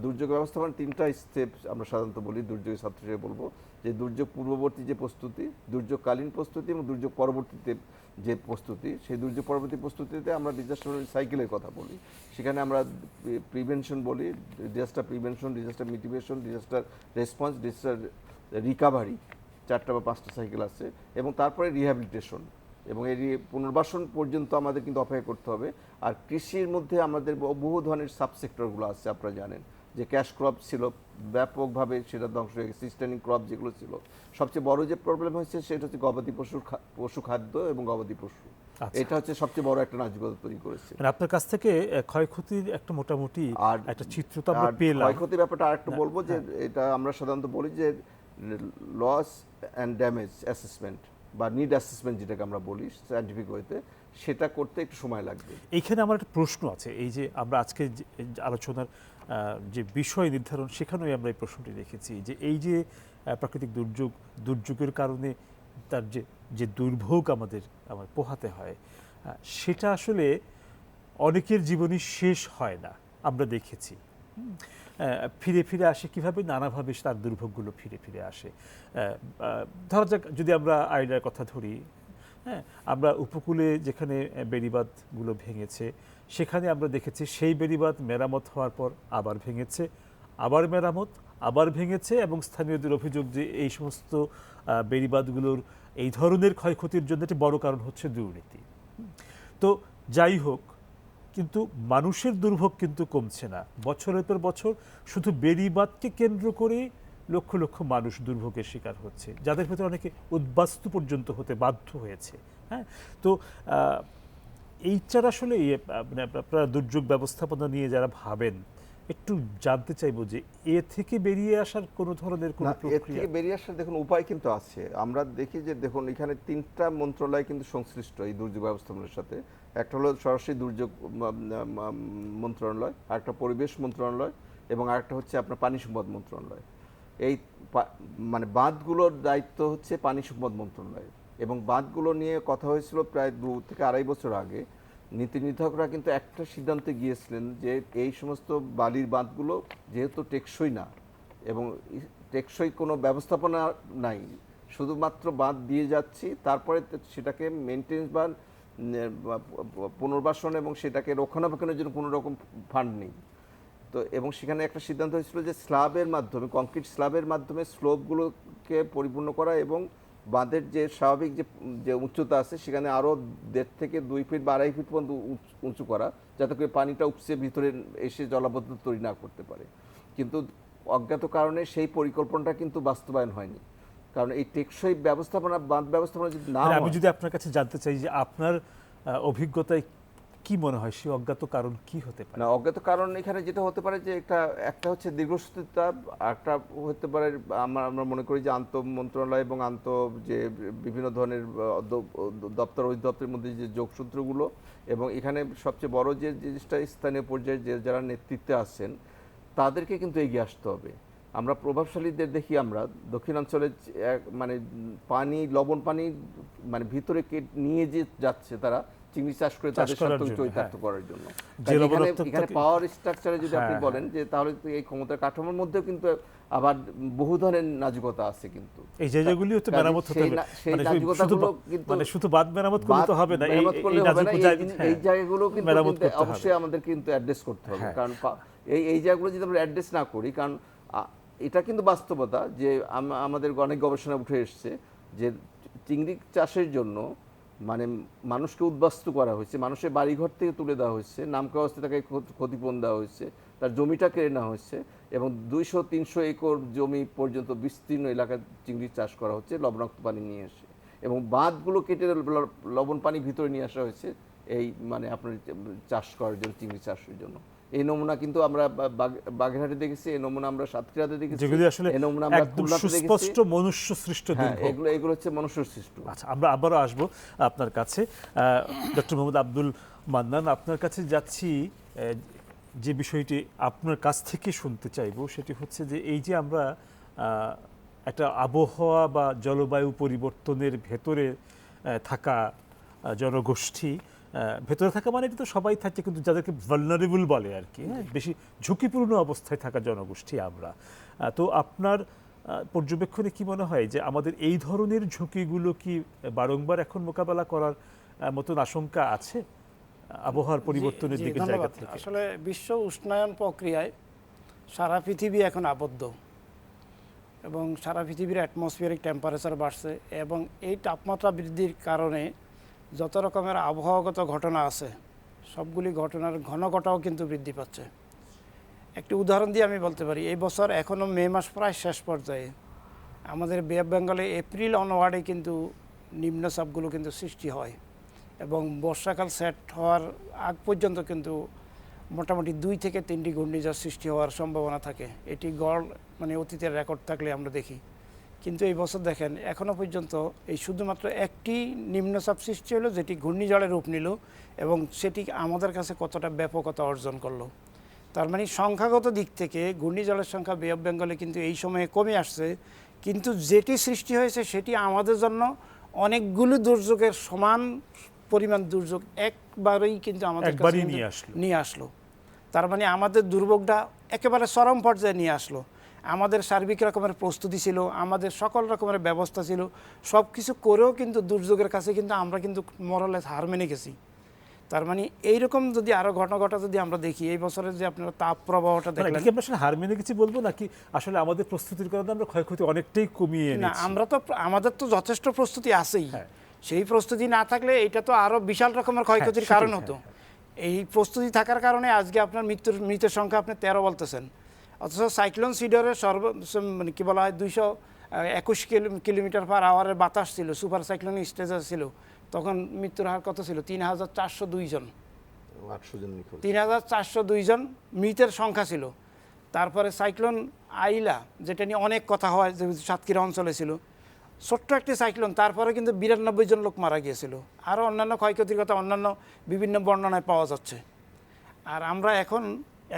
Speaker 3: দুর্যোগ ব্যবস্থাপনা 3টা স্টেপ আমরা সাধারণত বলি, দুর্যোগ ছাত্রীরা বলবো যে দুর্যোগ পূর্ববর্তী যে প্রস্তুতি, দুর্যোগকালীন প্রস্তুতি এবং দুর্যোগ পরবর্তীতে যে প্রস্তুতি। সেই দুর্যোগ পরবর্তী প্রস্তুতিতে আমরা ডিজাস্টার সাইকেলের কথা বলি, সেখানে আমরা প্রিভেনশন বলি, disaster prevention, disaster mitigation, disaster response, disaster recovery, 4টা বা 5টা সাইকেল আছে। এবং তারপরে রিহ্যাবিলিটেশন এবং এই পুনর্বাসন পর্যন্ত আমাদের কিন্তু অপেক্ষা করতে হবে। আর কৃষির মধ্যে আমাদের বহু ধরনের সাবসেক্টরগুলো আছে, আপনারা জানেন যে ক্যাশ ক্রপ ছিল ব্যাপকভাবে, সেটা ধ্বংস হয়ে গেছে। সিস্টেনিং ক্রপ যেগুলো ছিল, সবচেয়ে বড় যে প্রবলেম হয়েছে সেটা হচ্ছে গবাদি পশু খাদ্য এবং গবাদি পশু। এটা হচ্ছে সবচেয়ে বড় একটা নাজুকতা তৈরি করেছে।
Speaker 1: আপনার কাছ থেকে ক্ষয়ক্ষতির একটা মোটামুটি একটা চিত্র তো আমরা পেলাম।
Speaker 3: ক্ষয়ক্ষতির ব্যাপারটা আরেকটু বলবো যে এটা আমরা সাধারণত বলি যে লস অ্যান্ড ড্যামেজ অ্যাসেসমেন্ট বা নিড অ্যাসেসমেন্ট যেটাকে আমরা বলি সায়েন্টিফিক ওয়েতে, সেটা করতে একটু সময় লাগবে।
Speaker 1: এইখানে আমার একটা প্রশ্ন আছে, এই যে আমরা আজকে আলোচনার যে বিষয় নির্ধারণ, সেখানেই আমরা এই প্রশ্নটি রেখেছি যে এই যে প্রাকৃতিক দুর্যোগের কারণে তার যে দুর্ভোগ আমাদের পোহাতে হয়, সেটা আসলে অনেকের জীবনই শেষ হয় না, আমরা দেখেছি। ফিরে ফিরে আসে কিভাবে, নানাভাবে তার দুর্ভোগগুলো ফিরে ফিরে আসে। ধরা যাক যদি আমরা আইলার কথা ধরি, হ্যাঁ, আমরা উপকূলে যেখানে বেড়িবাঁধগুলো ভেঙেছে সেখানে আমরা দেখেছি সেই বেড়িবাঁধ মেরামত হওয়ার পর আবার ভেঙেছে, আবার মেরামত, আবার ভেঙেছে, এবং স্থানীয়দের অভিযোগ যে এই সমস্ত বেড়িবাঁধগুলোর এই ধরনের ক্ষয়ক্ষতির জন্য একটি বড় কারণ হচ্ছে দুর্নীতি। তো যাই হোক, কিন্তু মানুষের দুর্ভোগ কিন্তু কমছে না। বছরের পর বছর শুধু বেড়িবাঁধকে কেন্দ্র করে লক্ষ লক্ষ মানুষ দুর্ভোগের শিকার হচ্ছে, যাদের ভেতরে অনেকে উদ্বাস্তু পর্যন্ত হতে বাধ্য হয়েছে। হ্যাঁ, তো এইটার আসলে মানে আপনারা দুর্যোগ ব্যবস্থাপনা নিয়ে যারা ভাবেন, একটু জানতে চাইবো যে এ থেকে বেরিয়ে আসার কোনো ধরনের কোনো
Speaker 3: এর
Speaker 1: প্রক্রিয়া?
Speaker 3: থেকে বেরিয়ে আসার দেখুন উপায় কিন্তু আছে। আমরা দেখি যে দেখুন এখানে 3টা মন্ত্রণালয় কিন্তু সংশ্লিষ্ট এই দুর্যোগ ব্যবস্থাপনার সাথে। একটা হলো সরাসরি দুর্যোগ মন্ত্রণালয়, আরেকটা পরিবেশ মন্ত্রণালয়, এবং আরেকটা হচ্ছে আপনার পানি সম্পদ মন্ত্রণালয়। এই মানে বাঁধগুলোর দায়িত্ব হচ্ছে পানি সম্পদ মন্ত্রণালয়, এবং বাঁধগুলো নিয়ে কথা হয়েছিল প্রায় 2 থেকে 2.5 বছর আগে। নীতি নির্ধারকরা কিন্তু একটা সিদ্ধান্তে গিয়েছিলেন যে এই সমস্ত বালির বাঁধগুলো যেহেতু টেকসই না এবং টেকসই কোনো ব্যবস্থাপনা নাই, শুধুমাত্র বাঁধ দিয়ে যাচ্ছি, তারপরে সেটাকে মেনটেন্স বা পুনর্বাসন এবং সেটাকে রক্ষণাবেক্ষণের জন্য কোনো রকম ফান্ড নেই। তো এবং সেখানে একটা সিদ্ধান্ত হয়েছিল যে স্ল্যাবের মাধ্যমে, কংক্রিট স্ল্যাবের মাধ্যমে স্লোপগুলোকে পরিপূর্ণ করা এবং বাঁধের যে স্বাভাবিক যে উচ্চতা আছে সেখানে আরও 1.5 থেকে 2 ফিট বা 2.5 ফিট পর্যন্ত উঁচু করা, যাতে করে পানিটা উপচে ভিতরে এসে জলাবদ্ধতা তৈরি না করতে পারে। কিন্তু অজ্ঞাত কারণে সেই পরিকল্পনাটা কিন্তু বাস্তবায়ন হয়নি। কারণ এই টেকসই ব্যবস্থাপনা, বাঁধ ব্যবস্থাপনা যদি না
Speaker 1: মানে
Speaker 3: হয়,
Speaker 1: আমি যদি আপনার কাছে জানতে চাই যে আপনার অভিজ্ঞতায় কি মনে হয় সেই অজ্ঞাত কারণ কি হতে পারে?
Speaker 3: না, অজ্ঞাত কারণ এখানে যেটা হতে পারে যে একটা হচ্ছে দীর্ঘসূত্রিতা, একটা হতে পারে আমরা মনে করি যে মন্ত্রণালয় এবং যে বিভিন্ন ধরনের দপ্তর অধিদপ্তরের মধ্যে যে যোগসূত্রগুলো, এবং এখানে সবচেয়ে বড় যে জিনিসটা স্থানীয় পর্যায়ে যারা নেতৃত্বে আছেন তাদেরকে কিন্তু এগিয়ে আসতে হবে। আমরা প্রভাবশালীদের দেখি, আমরা দক্ষিণাঞ্চলে মানে লবণ পানি মানে ভিতরে নিয়ে যে যাচ্ছে তারা চিংড়ি চাষ করে তাদের স্বার্থ চরিতার্থ করার জন্য। এখানে পাওয়ার স্ট্রাকচারে যদি আপনি বলেন যে তাহলে এই ক্ষমতার কাঠামোর মধ্যেও কিন্তু আবার বহু ধরনের নাজুকতা আছে। কিন্তু
Speaker 1: এই জায়গাগুলিও তো মেরামত হতে হবে,
Speaker 3: সেই নাজুকতাগুলো কিন্তু
Speaker 1: মানে শুধু বাদ মেরামত করলে তো হবে না,
Speaker 3: এই জায়গাগুলো কিন্তু অবশ্যই আমাদের কিন্তু অ্যাড্রেস করতে হবে। কারণ এই জায়গাগুলো যদি আমরা অ্যাড্রেস না করি, কারণ এটা কিন্তু বাস্তবতা যে আমাদের অনেক গবেষণা উঠে এসছে যে চিংড়ি চাষের জন্য মানে মানুষকে উদ্বাস্তু করা হয়েছে, মানুষের বাড়িঘর থেকে তুলে দেওয়া হয়েছে, নামকাওয়াস্তে তাকে ক্ষতিপূরণ দেওয়া হয়েছে, তার জমিটা কেড়ে নেওয়া হয়েছে, এবং 200-300 একর জমি পর্যন্ত বিস্তীর্ণ এলাকায় চিংড়ি চাষ করা হচ্ছে লবণাক্ত পানি নিয়ে এসে, এবং বাঁধগুলো কেটে লবণ পানি ভিতরে নিয়ে আসা হয়েছে এই মানে আপনার চাষ করার জন্য, চিংড়ি চাষের জন্য। এই নমুনা কিন্তু আমরা বাগেরহাটে দেখেছি, এই নমুনা আমরা সাতক্ষীরাতে দেখেছি,
Speaker 1: যেগুলো আসলে
Speaker 3: এই নমুনা আমরা
Speaker 1: একদম সুস্পষ্ট মনুষ্য সৃষ্ট দুর্ভোগ।
Speaker 3: এগুলো হচ্ছে মনুষ্য সৃষ্ট।
Speaker 1: আচ্ছা, আমরা আবারও আসবো আপনার কাছে। ডক্টর মোহাম্মদ আব্দুল মান্নান, আপনার কাছে যাচ্ছি। যে বিষয়টি আপনার কাছ থেকে শুনতে চাইবো সেটি হচ্ছে যে এই যে আমরা একটা আবহাওয়া বা জলবায়ু পরিবর্তনের ভেতরে থাকা জনগোষ্ঠী, ভেতরে থাকা মানে এটা তো সবাই থাকে, কিন্তু যাদেরকে ভালনারেবল বলে আর কি, হ্যাঁ, বেশি ঝুঁকিপূর্ণ অবস্থায় থাকা জনগোষ্ঠী আমরা। তো আপনার পর্যবেক্ষণে কি মনে হয় যে আমাদের এই ধরনের ঝুঁকিগুলো কি বারংবার এখন মোকাবেলা করার মতন আশঙ্কা আছে আবহাওয়ার পরিবর্তনের দিকে জায়গা থেকে?
Speaker 4: আসলে বিশ্ব উষ্ণায়ন প্রক্রিয়ায় সারা পৃথিবী এখন আবদ্ধ, এবং সারা পৃথিবীর অ্যাটমসফিয়ারিক টেম্পারেচার বাড়ছে, এবং এই তাপমাত্রা বৃদ্ধির কারণে যত রকমের আবহাওয়াগত ঘটনা আছে সবগুলি ঘটনার ঘনঘটাও কিন্তু বৃদ্ধি পাচ্ছে। একটি উদাহরণ দিয়ে আমি বলতে পারি, এই বছর এখনও মে মাস প্রায় শেষ পর্যায়ে, আমাদের বে অফ বেঙ্গলে এপ্রিল অনওয়ার্ডে কিন্তু নিম্নচাপগুলো কিন্তু সৃষ্টি হয়, এবং বর্ষাকাল সেট হওয়ার আগ পর্যন্ত কিন্তু মোটামুটি 2 থেকে 3টি ঘূর্ণিঝড় সৃষ্টি হওয়ার সম্ভাবনা থাকে। এটি গড় মানে অতীতের রেকর্ড থাকলে আমরা দেখি। কিন্তু এই বছর দেখেন এখনও পর্যন্ত এই শুধুমাত্র একটি নিম্নচাপ সৃষ্টি হলো, যেটি ঘূর্ণিঝড়ের রূপ নিল, এবং সেটি আমাদের কাছে কতটা ব্যাপকতা অর্জন করলো। তার মানে সংখ্যাগত দিক থেকে ঘূর্ণিঝড়ের সংখ্যা বে অফ বেঙ্গলে কিন্তু এই সময়ে কমে আসছে, কিন্তু যেটি সৃষ্টি হয়েছে সেটি আমাদের জন্য অনেকগুলো দুর্যোগের সমান পরিমাণ দুর্যোগ একবারেই কিন্তু আমাদের কাছে নিয়ে আসলো। তার মানে আমাদের দুর্ভোগটা একেবারে চরম পর্যায়ে নিয়ে আসলো। আমাদের সার্বিক রকমের প্রস্তুতি ছিল, আমাদের সকল রকমের ব্যবস্থা ছিল, সব কিছু করেও কিন্তু দুর্যোগের কাছে কিন্তু আমরা কিন্তু মরলেস হার মেনে গেছি। তার মানে এইরকম যদি আরো ঘটনা যদি আমরা দেখি, এই বছরের যে আপনারা তাপ প্রবাহটা
Speaker 1: মানে
Speaker 4: দেখলেন,
Speaker 1: এটাকে আমরা আসলে হার মেনে গেছি বলবো নাকি আসলে আমাদের প্রস্তুতির কারণে আমরা ক্ষয়ক্ষতি অনেকটাই কমিয়ে
Speaker 4: না
Speaker 1: এনেছি?
Speaker 4: আমরা তো আমাদের তো যথেষ্ট প্রস্তুতি আছেই।
Speaker 1: হ্যাঁ।
Speaker 4: সেই প্রস্তুতি না থাকলে এটা তো আরো বিশাল রকমের ক্ষয়ক্ষতির
Speaker 1: সেটাই,
Speaker 4: কারণ
Speaker 1: হ্যাঁ,
Speaker 4: হতো।
Speaker 1: হ্যাঁ।
Speaker 4: এই প্রস্তুতি থাকার কারণে আজকে আপনার মৃতের সংখ্যা আপনি 13 বলতেছেন, অথচ সাইক্লোন সিডরের মানে কি বলা হয় 221 কিলোমিটার পার আওয়ারের বাতাস ছিল, সুপার সাইক্লোনিক স্টেজে ছিল, তখন মৃত্যুর হার কত ছিল? 3402 জন।
Speaker 3: 800 জন নিখোঁজ।
Speaker 4: 3402 জন মৃতের সংখ্যা ছিল। তারপরে সাইক্লোন আইলা, যেটা নিয়ে অনেক কথা হয়, যে সাতক্ষীরা অঞ্চলে ছিল, ছোট্ট একটি সাইক্লোন, তারপরে কিন্তু 92 জন লোক মারা গিয়েছিল। আরও অন্যান্য ক্ষয়ক্ষতির কথা অন্যান্য বিভিন্ন বর্ণনায় পাওয়া যাচ্ছে। আর আমরা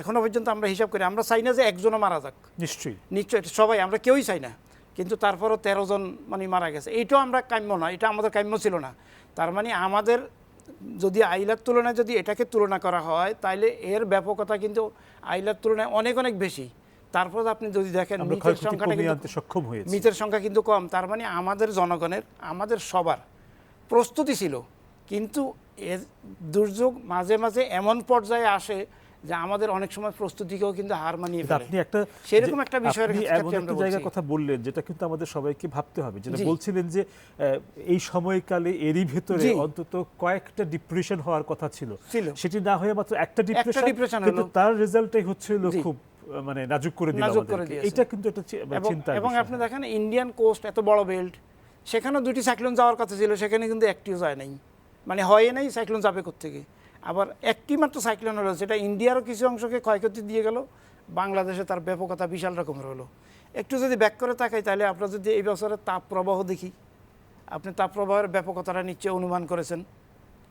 Speaker 4: এখনো পর্যন্ত আমরা হিসাব করি, আমরা চাই না যে একজনও মারা যাক,
Speaker 1: নিশ্চয়ই
Speaker 4: নিশ্চয়ই সবাই, আমরা কেউই চাই না, কিন্তু তারপরও 13 জন মানে মারা গেছে, এইটাও আমরা কাম্য না, এটা আমাদের কাম্য ছিল না। তার মানে আমাদের যদি আইলার তুলনায় যদি এটাকে তুলনা করা হয়, তাইলে এর ব্যাপকতা কিন্তু আইলার তুলনায় অনেক অনেক বেশি। তারপর আপনি যদি দেখেন
Speaker 1: আমরা
Speaker 4: মৃতের
Speaker 1: ক্ষয়ক্ষতি
Speaker 4: সংখ্যাটা
Speaker 1: কমিয়ে
Speaker 4: কিন্তু
Speaker 1: আনতে সক্ষম হয়েছি।
Speaker 4: মৃতের সংখ্যা কিন্তু কম। তার মানে আমাদের জনগণের, আমাদের সবার প্রস্তুতি ছিল, কিন্তু এর দুর্যোগ মাঝে মাঝে এমন পর্যায়ে আসে যে আমাদের অনেক সময় প্রস্তুতিকেও কিন্তু হার মানিয়ে
Speaker 1: কিন্তু
Speaker 4: ফেলে।
Speaker 1: আপনি একটা
Speaker 4: সেরকম একটা বিষয়ের
Speaker 1: আপনি
Speaker 4: ক্ষেত্রে
Speaker 1: এমন
Speaker 4: আমরা
Speaker 1: একটা জায়গার
Speaker 4: বলছি।
Speaker 1: কথা বললেন যেটা কিন্তু আমাদের সবাইকে ভাবতে হবে, যেটা
Speaker 4: জি।
Speaker 1: বলছিলেন যে এই সময়কালে এরই ভেতরে
Speaker 4: জি।
Speaker 1: অন্তত কয়েকটা ডিপ্রেশন হওয়ার কথা ছিল,
Speaker 4: ছিল।
Speaker 1: সেটি না হয়ে মাত্র একটা
Speaker 4: depression
Speaker 1: ডিপ্রেশন, কিন্তু
Speaker 4: হলো।
Speaker 1: তার রেজাল্টটাই হচ্ছে হলো
Speaker 4: জি।
Speaker 1: খুব মানে নাজুক করে দিল
Speaker 4: নাজুক করে
Speaker 1: আমাদেরকে।
Speaker 4: দিয়েছে।
Speaker 1: এটা কিন্তু একটা চিন্তার
Speaker 4: এবং
Speaker 1: বিষয়।
Speaker 4: আপনি দেখেন ইন্ডিয়ান কোস্ট এত বড় বেল্ট, সেখানেও 2টি সাইক্লোন যাওয়ার কথা ছিল, সেখানে কিন্তু একটিও যায় নাই, মানে হয় নাই, সাইক্লোন যাবে কোত্থেকে। আবার একটি মাত্র সাইক্লোন হলো, সেটা ইন্ডিয়ারও কিছু অংশকে ক্ষয়ক্ষতি দিয়ে গেল, বাংলাদেশে তার ব্যাপকতা বিশাল রকমের হলো। একটু যদি ব্যাক করে তাকাই, তাহলে আপনারা যদি এই বছরের তাপ প্রবাহ দেখি, আপনি তাপ প্রবাহের ব্যাপকতাটা নিশ্চয়ই অনুমান করেছেন।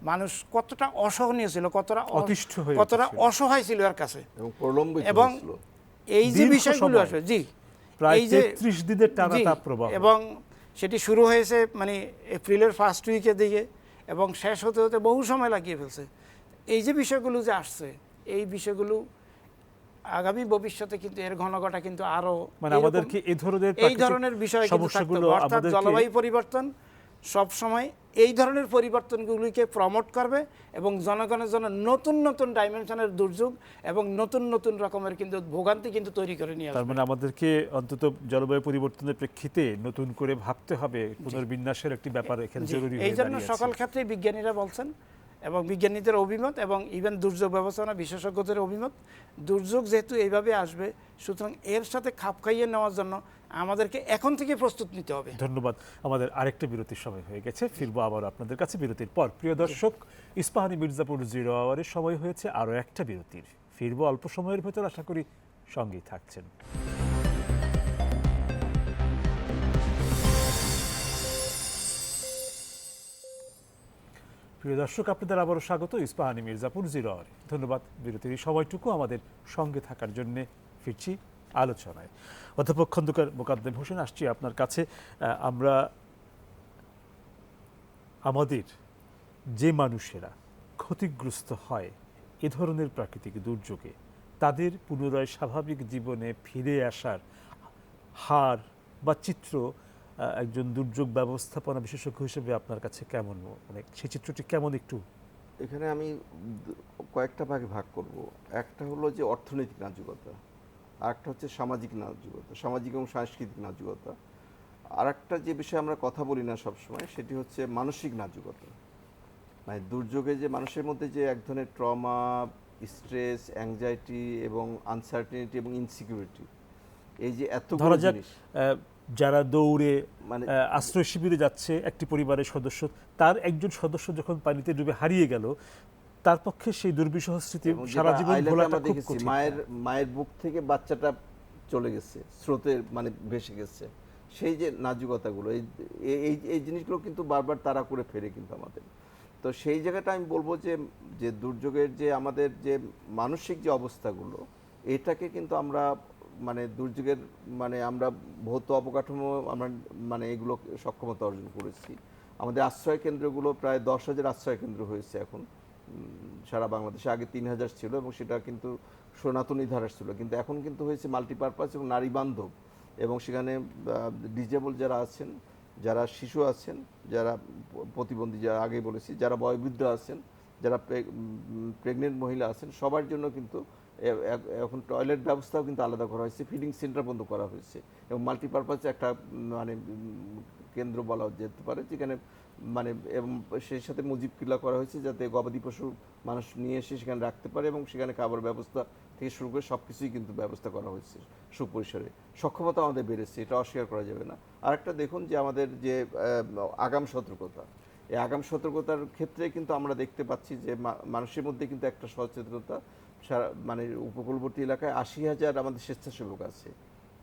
Speaker 4: মানুষ কতটা অসহনীয় ছিল,
Speaker 1: অতিষ্ঠ হয়ে
Speaker 4: কতটা
Speaker 1: উঠেছিল।
Speaker 4: অসহায় ছিল এর কাছে।
Speaker 3: এবং প্রলম্বিত
Speaker 4: এবং
Speaker 3: হয়েছিল।
Speaker 4: এই যে
Speaker 1: দীর্ঘ
Speaker 4: বিষয়গুলো
Speaker 1: সময়,
Speaker 4: আসবে, জি,
Speaker 1: প্রায়
Speaker 4: এই যে
Speaker 1: 33 দিনের টানা
Speaker 4: জি,
Speaker 1: তাপ প্রবাহ,
Speaker 4: এবং সেটি শুরু হয়েছে মানে এপ্রিলের ফার্স্ট উইকের দিকে, এবং শেষ হতে হতে বহু সময় লাগিয়ে ফেলছে। এই যে বিষয়গুলো যে আসছে, এই বিষয়গুলো আগামী ভবিষ্যতে কিন্তু এর ঘনঘটা কিন্তু আরো
Speaker 1: মানে আমাদেরকে
Speaker 4: এই ধরনের বিষয় কিন্তু থাকতে
Speaker 1: সমস্যাগুলো
Speaker 4: হবে। অর্থাৎ
Speaker 1: আমাদেরকে
Speaker 4: জলবায়ু পরিবর্তন সব সময় এই ধরনের পরিবর্তনগুলিকে প্রমোট করবে এবং জনগণের জন্য নতুন নতুন ডাইমেনশনের দুর্যোগ এবং নতুন নতুন রকমের কিন্তু ভোগান্তি কিন্তু তৈরি করে নিয়ে
Speaker 1: তার
Speaker 4: আসবে।
Speaker 1: মানে আমাদেরকে অন্তত জলবায়ু পরিবর্তনের প্রেক্ষিতে নতুন করে ভাবতে হবে, পুনর্বিন্যাসের একটি ব্যাপার এখানে
Speaker 4: জি,
Speaker 1: জরুরি
Speaker 4: এই
Speaker 1: হয়ে
Speaker 4: জন্য
Speaker 1: দাঁড়িয়েছে।
Speaker 4: সকল ক্ষেত্রেই বিজ্ঞানীরা বলছেন এবং বিজ্ঞানীদের অভিমত এবং ইভেন দুর্যোগ ব্যবস্থাপনা বিশেষজ্ঞদের অভিমত, দুর্যোগ যেহেতু এইভাবে আসবে, সুতরাং এর সাথে খাপ খাইয়ে নেওয়ার জন্য আমাদেরকে এখন থেকে প্রস্তুত নিতে হবে।
Speaker 1: ধন্যবাদ। আমাদের আরেকটা বিরতির সময় হয়ে গেছে, ফিরবো আবার আপনাদের কাছে বিরতির পর। প্রিয় দর্শক, ইস্পাহানি মির্জাপুর 0 আওয়ারের সময় হয়েছে আরও একটা বিরতির। ফিরবো অল্প সময়ের ভেতর, আশা করি সঙ্গেই থাকছেন। প্রিয় দর্শক, আপনাদের আবারও স্বাগত ইস্পাহানি মির্জাপুর 0 আওয়ারে। ধন্যবাদ বিরতির এই সময়টুকু আমাদের সঙ্গে থাকার জন্য। ফিরছি আলোচনায়। অধ্যাপক খন্দকার মোকাদ্দেম হোসেন, আসছি আপনার কাছে। আমরা আমাদের যে মানুষেরা ক্ষতিগ্রস্ত হয় এ ধরনের প্রাকৃতিক দুর্যোগে, তাদের পুনরায় স্বাভাবিক জীবনে ফিরে আসার হার বা চিত্র একজন দুর্যোগ ব্যবস্থাপনা বিশেষজ্ঞ হিসেবে আপনার কাছে কেমন, মানে সেই চিত্রটি কেমন একটু?
Speaker 3: এখানে আমি কয়েকটা ভাগে ভাগ করব। একটা হলো যে অর্থনৈতিক নাজুকতা, আরেকটা হচ্ছে সামাজিক নাজুকতা, সামাজিক এবং সাংস্কৃতিক নাজুকতা, আর একটা যে বিষয়ে আমরা কথা বলি না সবসময়, সেটি হচ্ছে মানসিক নাজুকতা। মানে দুর্যোগে যে মানুষের মধ্যে যে এক ধরনের ট্রমা, স্ট্রেস, অ্যাংজাইটি এবং আনসার্টেনিটি এবং ইনসিকিউরিটি, এই যে এতগুলো
Speaker 1: ধরা যাক
Speaker 3: জিনিস,
Speaker 1: যারা দৌড়ে
Speaker 3: মানে
Speaker 1: আশ্রয় শিবিরে যাচ্ছে, একটি পরিবারের সদস্য, তার একজন সদস্য যখন পানিতে ডুবে হারিয়ে গেল, তার পক্ষে সেই দুর্বিষহ স্মৃতি
Speaker 3: এবং
Speaker 1: সারা
Speaker 3: যেটা
Speaker 1: জীবন
Speaker 3: আইল্যান্ডে
Speaker 1: ভোলাটা
Speaker 3: আমরা
Speaker 1: খুব
Speaker 3: দেখেছি,
Speaker 1: কঠিন।
Speaker 3: মায়ের বুক থেকে বাচ্চাটা চলে গেছে, স্রোতে মানে ভেসে গেছে, সেই যে নাজুকতাগুলো, এই জিনিসগুলো কিন্তু বারবার তাড়া করে ফেরে কিন্তু আমাদের। তো সেই জায়গাটা আমি বলবো যে দুর্যোগের যে আমাদের যে মানসিক যে অবস্থাগুলো, এটাকে কিন্তু আমরা মানে দুর্যোগের মানে আমরা ভৌত অবকাঠামো আমরা মানে এগুলো সক্ষমতা অর্জন করেছি। আমাদের আশ্রয় কেন্দ্রগুলো প্রায় 10,000 আশ্রয় কেন্দ্র হয়েছে এখন, সারা বাংলাদেশে আগে 3000 ছিল এবং সেটা কিন্তু সনাতনী ধারা ছিল, কিন্তু এখন কিন্তু হয়েছে মাল্টিপারপাস এবং নারী বান্ধব, এবং সেখানে ডিজেবল যারা আছেন, যারা শিশু আছেন, যারা প্রতিবন্ধী, যারা আগে বলেছি, যারা বয়োবৃদ্ধ আছেন, যারা প্রেগনেন্ট মহিলা আছেন, সবার জন্য কিন্তু এখন টয়লেট ব্যবস্থাও কিন্তু আলাদা করা হয়েছে, ফিডিং সেন্টার বন্ধ করা হয়েছে, এবং মাল্টিপারপাস একটা মানে কেন্দ্র বলা যেতে পারে, যেখানে মানে এবং সেই সাথে মুজিব কিল্লা করা হয়েছে যাতে গবাদি পশু মানুষ নিয়ে এসে সেখানে রাখতে পারে, এবং সেখানে খাবার ব্যবস্থা থেকে শুরু করে সব কিছুই কিন্তু ব্যবস্থা করা হয়েছে সুপরিসরে। সক্ষমতা আমাদের বেড়েছে, এটা অস্বীকার করা যাবে না। আরেকটা দেখুন যে আমাদের যে আগাম সতর্কতা, এই আগাম সতর্কতার ক্ষেত্রে কিন্তু আমরা দেখতে পাচ্ছি যে মানুষের মধ্যে কিন্তু একটা সচেতনতা, সারা মানে উপকূলবর্তী এলাকায় 80,000 আমাদের স্বেচ্ছাসেবক আছে,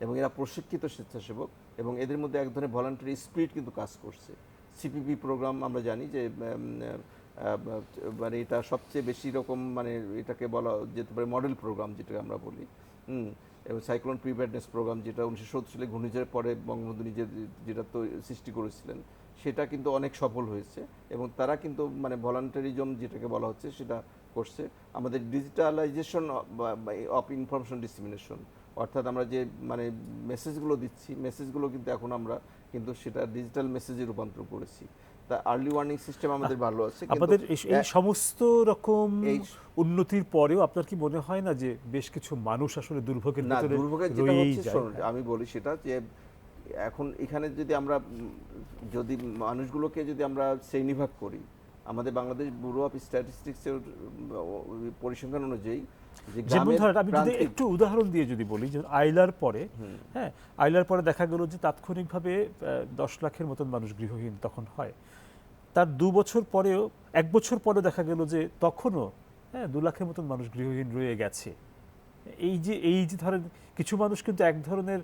Speaker 3: এবং এরা প্রশিক্ষিত স্বেচ্ছাসেবক, এবং এদের মধ্যে এক ধরনের ভলান্টারি স্পিরিট কিন্তু কাজ করছে। সিপিপি প্রোগ্রাম আমরা জানি যে মানে এটা সবচেয়ে বেশি রকম মানে এটাকে বলা যেতে পারে মডেল প্রোগ্রাম যেটাকে আমরা বলি, এবং সাইক্লোন প্রিপেয়ারনেস প্রোগ্রাম যেটা 1970 সালে ঘূর্ণিঝড়ের পরে বঙ্গবন্ধু নিজের যেটা তো সৃষ্টি করেছিলেন, সেটা কিন্তু অনেক সফল হয়েছে, এবং তারা কিন্তু মানে ভলান্টারিজম যেটাকে বলা হচ্ছে সেটা করছে। আমাদের ডিজিটালাইজেশন অফ ইনফরমেশন ডিসিমিনেশন, অর্থাৎ আমরা যে মানে মেসেজগুলো দিচ্ছি, মেসেজগুলো কিন্তু এখন আমরা কিন্তু সেটা ডিজিটাল মেসেজে রূপান্তর করেছি। তা আর্লি ওয়ার্নিং সিস্টেম আমাদের ভালো আছে।
Speaker 1: আপনাদের এই সমস্ত রকম উন্নতির পরেও আপনার কি মনে হয় না যে বেশ কিছু মানুষ আসলে দুর্ভোগের ভিতরে রয়েই যায়?
Speaker 3: আমি বলি সেটা যে এখন এখানে যদি আমরা যদি মানুষগুলোকে যদি আমরা শ্রেণীভাগ করি, আমাদের বাংলাদেশ ব্যুরো অফ স্ট্যাটিস্টিক্সের পরিসংখ্যান অনুযায়ী
Speaker 1: যেমন ধরেন আমি যদি একটু উদাহরণ দিয়ে যদি বলি যে আইলার পরে, হ্যাঁ আইলার পরে দেখা গেল যে তাৎক্ষণিকভাবে 10 লাখের মতন মানুষ গৃহহীন তখন হয়। তার 2 বছর পরেও 1 বছর পরে দেখা গেল যে তখনও 2 লাখের মতন মানুষ গৃহহীন রয়ে গেছে। এই যে ধরেন কিছু মানুষ কিন্তু এক ধরনের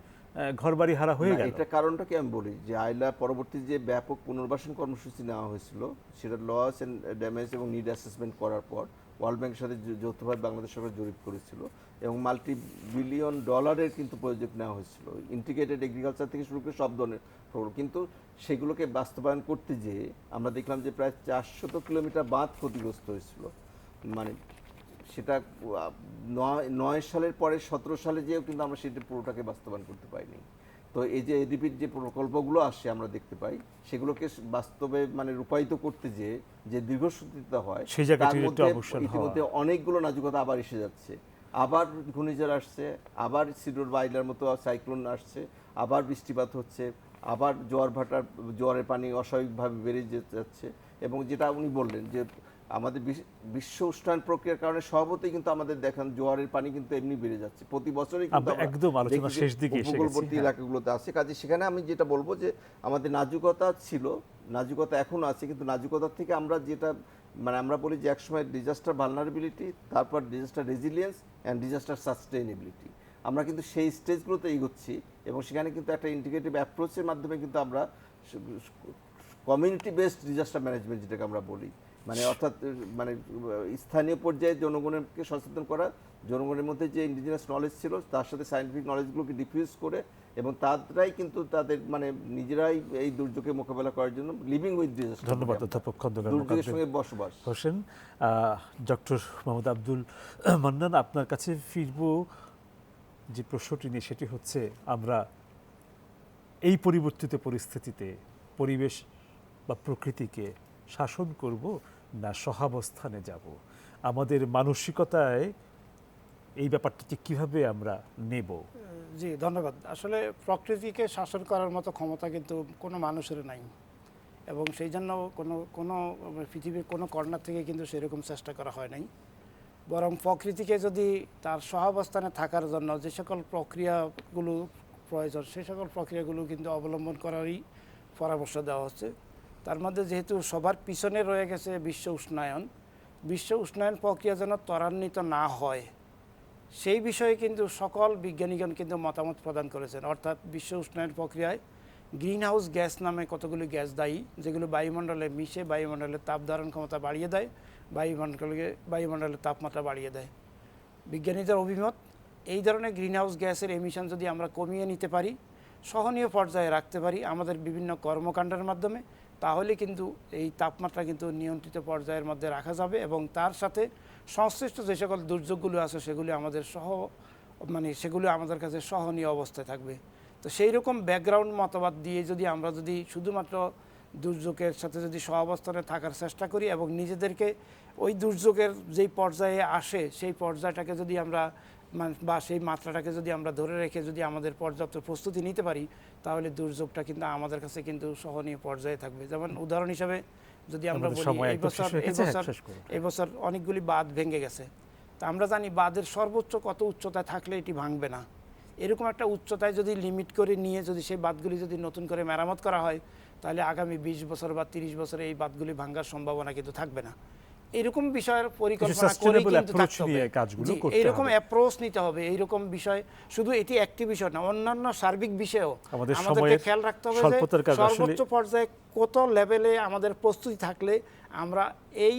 Speaker 1: ঘরবাড়ি হারা হয়ে গেল।
Speaker 3: এটা কারণটা কি আমি বলি যে আইলা পরবর্তী যে ব্যাপক পুনর্বাসন কর্মসূচি নেওয়া হয়েছিল, সেটা লস এন্ড ড্যামেজ এবং নিড অ্যাসেসমেন্ট করার পর ওয়ার্ল্ড ব্যাংকের সাথে যৌথভাবে বাংলাদেশ সরকার জরিপ করেছিল, এবং $multi-billion কিন্তু প্রজেক্ট নেওয়া হয়েছিল, ইন্টিগ্রেটেড এগ্রিকালচার থেকে শুরু করে সব ধরনের প্রকল্প। কিন্তু সেগুলোকে বাস্তবায়ন করতে যেয়ে আমরা দেখলাম যে প্রায় 400 কিলোমিটার বাঁধ ক্ষতিগ্রস্ত হয়েছিল। মানে সেটা 9 সালের পরে 17 সালে যেও কিন্তু আমরা সেটা পুরোটাকে বাস্তবায়ন করতে পারিনি। তো এই যে এডিপির যে প্রকল্পগুলো আসছে আমরা দেখতে পাই, সেগুলোকে বাস্তবে মানে রূপায়িত করতে যে দীর্ঘসূত্রিতা হয়, তার মধ্যে ইতিমধ্যে অনেকগুলো নাজুকতা আবার এসে যাচ্ছে। আবার ঘূর্ণিঝড় আসছে, আবার সিডর বাইলার মতো সাইক্লোন আসছে, আবার বৃষ্টিপাত হচ্ছে, আবার জোয়ারের পানি অস্বাভাবিকভাবে বেড়ে যাচ্ছে। এবং যেটা উনি বললেন যে আমাদের বিশ্ব উষ্ণায়ন প্রক্রিয়ার কারণে স্বভাবতই কিন্তু আমাদের দেখেন জোয়ারের পানি কিন্তু এমনি বেড়ে যাচ্ছে প্রতি বছরই, কিন্তু
Speaker 1: একদম আলোচনা শেষ দিকে এসে গেছি।
Speaker 3: উপকূলবর্তী এলাকাগুলোতে আছে, কাজে সেখানে আমি যেটা বলবো যে আমাদের নাজুকতা ছিল, নাজুকতা এখনো আছে, কিন্তু নাজুকতার থেকে আমরা যেটা মানে আমরা বলি যে একসময় ডিজাস্টার ভালনারেবিলিটি, তারপর disaster resilience and disaster sustainability, আমরা কিন্তু সেই স্টেজগুলোতে এগোচ্ছি, এবং সেখানে কিন্তু একটা ইন্টিগ্রেটিভ অ্যাপ্রোচের মাধ্যমে কিন্তু আমরা কমিউনিটি বেসড ডিজাস্টার ম্যানেজমেন্ট যেটাকে আমরা বলি, মানে অর্থাৎ মানে স্থানীয় পর্যায়ে জনগণকে সচেতন করা, জনগণের মধ্যে যে ইন্ডিজিনাস নলেজ ছিল তার সাথে সায়েন্টিফিক নলেজগুলোকে ডিফিউজ করে, এবং তারাই কিন্তু তাদের মানে নিজেরাই এই দুর্যোগকে মোকাবেলা করার জন্য লিভিং উইথ ডিজাস্টার।
Speaker 1: ধন্যবাদ অধ্যাপক খন্দকার
Speaker 3: দুর্যোগের সঙ্গে বসবাস
Speaker 1: হোসেন। ডক্টর মোহাম্মদ আব্দুল মান্নান, আপনার কাছে ফিরব যে প্রশ্নটি নিয়ে, সেটি হচ্ছে আমরা এই পরিবর্তিত পরিস্থিতিতে পরিবেশ বা প্রকৃতিকে শাসন করব না সহাবস্থানে যাব? আমাদের মানসিকতায় এই ব্যাপারটাকে কিভাবে আমরা নেব?
Speaker 4: জি ধন্যবাদ। আসলে প্রকৃতিকে শাসন করার মতো ক্ষমতা কিন্তু কোনো মানুষের নাই, এবং সেই জন্য কোনো পৃথিবীর কোনো কর্নার থেকে কিন্তু সেরকম চেষ্টা করা হয় নাই। বরং প্রকৃতিকে যদি তার সহাবস্থানে থাকার জন্য যে সকল প্রক্রিয়াগুলো প্রয়োজন, সেই সকল প্রক্রিয়াগুলো কিন্তু অবলম্বন করারই পরামর্শ দেওয়া হচ্ছে। তার মধ্যে যেহেতু সবার পিছনে রয়ে গেছে বিশ্ব উষ্ণায়ন প্রক্রিয়া যেন ত্বরান্বিত না হয়, সেই বিষয়ে কিন্তু সকল বিজ্ঞানীগণ কিন্তু মতামত প্রদান করেছেন। অর্থাৎ বিশ্ব উষ্ণায়ন প্রক্রিয়ায় গ্রিন হাউস গ্যাস নামে কতগুলি গ্যাস দায়ী, যেগুলো বায়ুমণ্ডলে মিশে বায়ুমণ্ডলের তাপ ধারণ ক্ষমতা বাড়িয়ে দেয়, বায়ুমণ্ডলের তাপমাত্রা বাড়িয়ে দেয়। বিজ্ঞানীদের অভিমত, এই ধরনের গ্রিন হাউস গ্যাসের এমিশন যদি আমরা কমিয়ে নিতে পারি, সহনীয় পর্যায়ে রাখতে পারি আমাদের বিভিন্ন কর্মকাণ্ডের মাধ্যমে, তাহলে কিন্তু এই তাপমাত্রা কিন্তু নিয়ন্ত্রিত পর্যায়ের মধ্যে রাখা যাবে এবং তার সাথে সংশ্লিষ্ট যে সকল দুর্যোগগুলো আছে সেগুলি আমাদের সেগুলো আমাদের কাছে সহনীয় অবস্থায় থাকবে। তো সেই রকম ব্যাকগ্রাউন্ড মতবাদ দিয়ে আমরা যদি শুধুমাত্র দুর্যোগের সাথে যদি সহাবস্থানে থাকার চেষ্টা করি এবং নিজেদেরকে ওই দুর্যোগের যেই পর্যায়ে আসে সেই পর্যায়টাকে যদি আমরা বা সেই মাত্রাটাকে যদি আমরা ধরে রেখে যদি আমাদের পর্যাপ্ত প্রস্তুতি নিতে পারি, তাহলে দুর্যোগটা কিন্তু আমাদের কাছে কিন্তু সহনীয় পর্যায়ে থাকবে। যেমন উদাহরণ হিসাবে যদি আমরা বলি এই বছর অনেকগুলি বাঁধ ভেঙে গেছে। তা আমরা জানি বাঁধের সর্বোচ্চ কত উচ্চতায় থাকলে এটি ভাঙবে না। এরকম একটা উচ্চতায় যদি লিমিট করে নিয়ে যদি সেই বাঁধগুলি যদি নতুন করে মেরামত করা হয়, তাহলে আগামী 20 বছর বা 30 বছরে এই বাঁধগুলি ভাঙার সম্ভাবনা কিন্তু থাকবে না। এরকম বিষয়ের পরিকল্পনা করে কিন্তু থাকতে হবে, এইরকম অ্যাপ্রোচ নিতে হবে। এইরকম বিষয় শুধু এটি একটি বিষয় না, অন্যান্য সার্বিক বিষয়েও আমাদেরকে খেয়াল রাখতে হবে যে সর্বোচ্চ পর্যায়ে কত লেভেলে আমাদের প্রস্তুতি থাকলে আমরা এই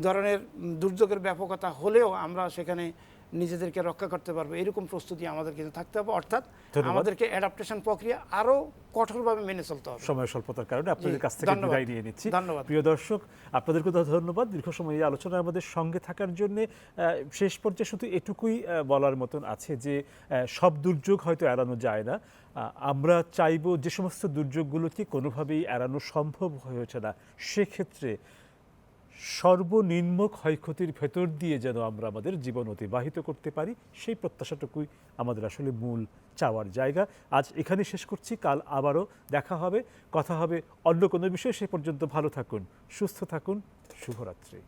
Speaker 4: ধরনের দুর্যোগের ব্যাপকতা হলেও আমরা সেখানে নিজেদেরকে রক্ষা করতে পারবো, এরকম প্রস্তুতি আমাদের কিন্তু থাকতে হবে। অর্থাৎ আমাদেরকে অ্যাডাপ্টেশন প্রক্রিয়া আরো কঠোরভাবে মেনে চলতে হবে।
Speaker 1: সময় স্বল্পতার কারণে আপনাদের কাছ থেকে বিদায় নিয়ে নিচ্ছি।
Speaker 4: ধন্যবাদ
Speaker 1: প্রিয় দর্শক, আপনাদেরকে ধন্যবাদ দীর্ঘ সময় এই আলোচনায় আমাদের সঙ্গে থাকার জন্য। শেষ পর্যায়ে শুধু এটুকুই বলার মতন আছে যে সব দুর্যোগ হয়তো এড়ানো যায় না। আমরা চাইব যে সমস্ত দুর্যোগগুলোকে কোনোভাবেই এড়ানো সম্ভব হয়ে ওঠে না, সেক্ষেত্রে সর্বনিম্ন ক্ষয়ক্ষতির ভেতর দিয়ে যেন আমরা আমাদের জীবন অতিবাহিত করতে পারি, সেই প্রত্যাশাটুকুই আমাদের আসলে মূল চাওয়ার জায়গা। আজ এখানে শেষ করছি, কাল আবারও দেখা হবে, কথা হবে অন্য কোনো বিষয়ে। সে পর্যন্ত ভালো থাকুন, সুস্থ থাকুন, শুভরাত্রি।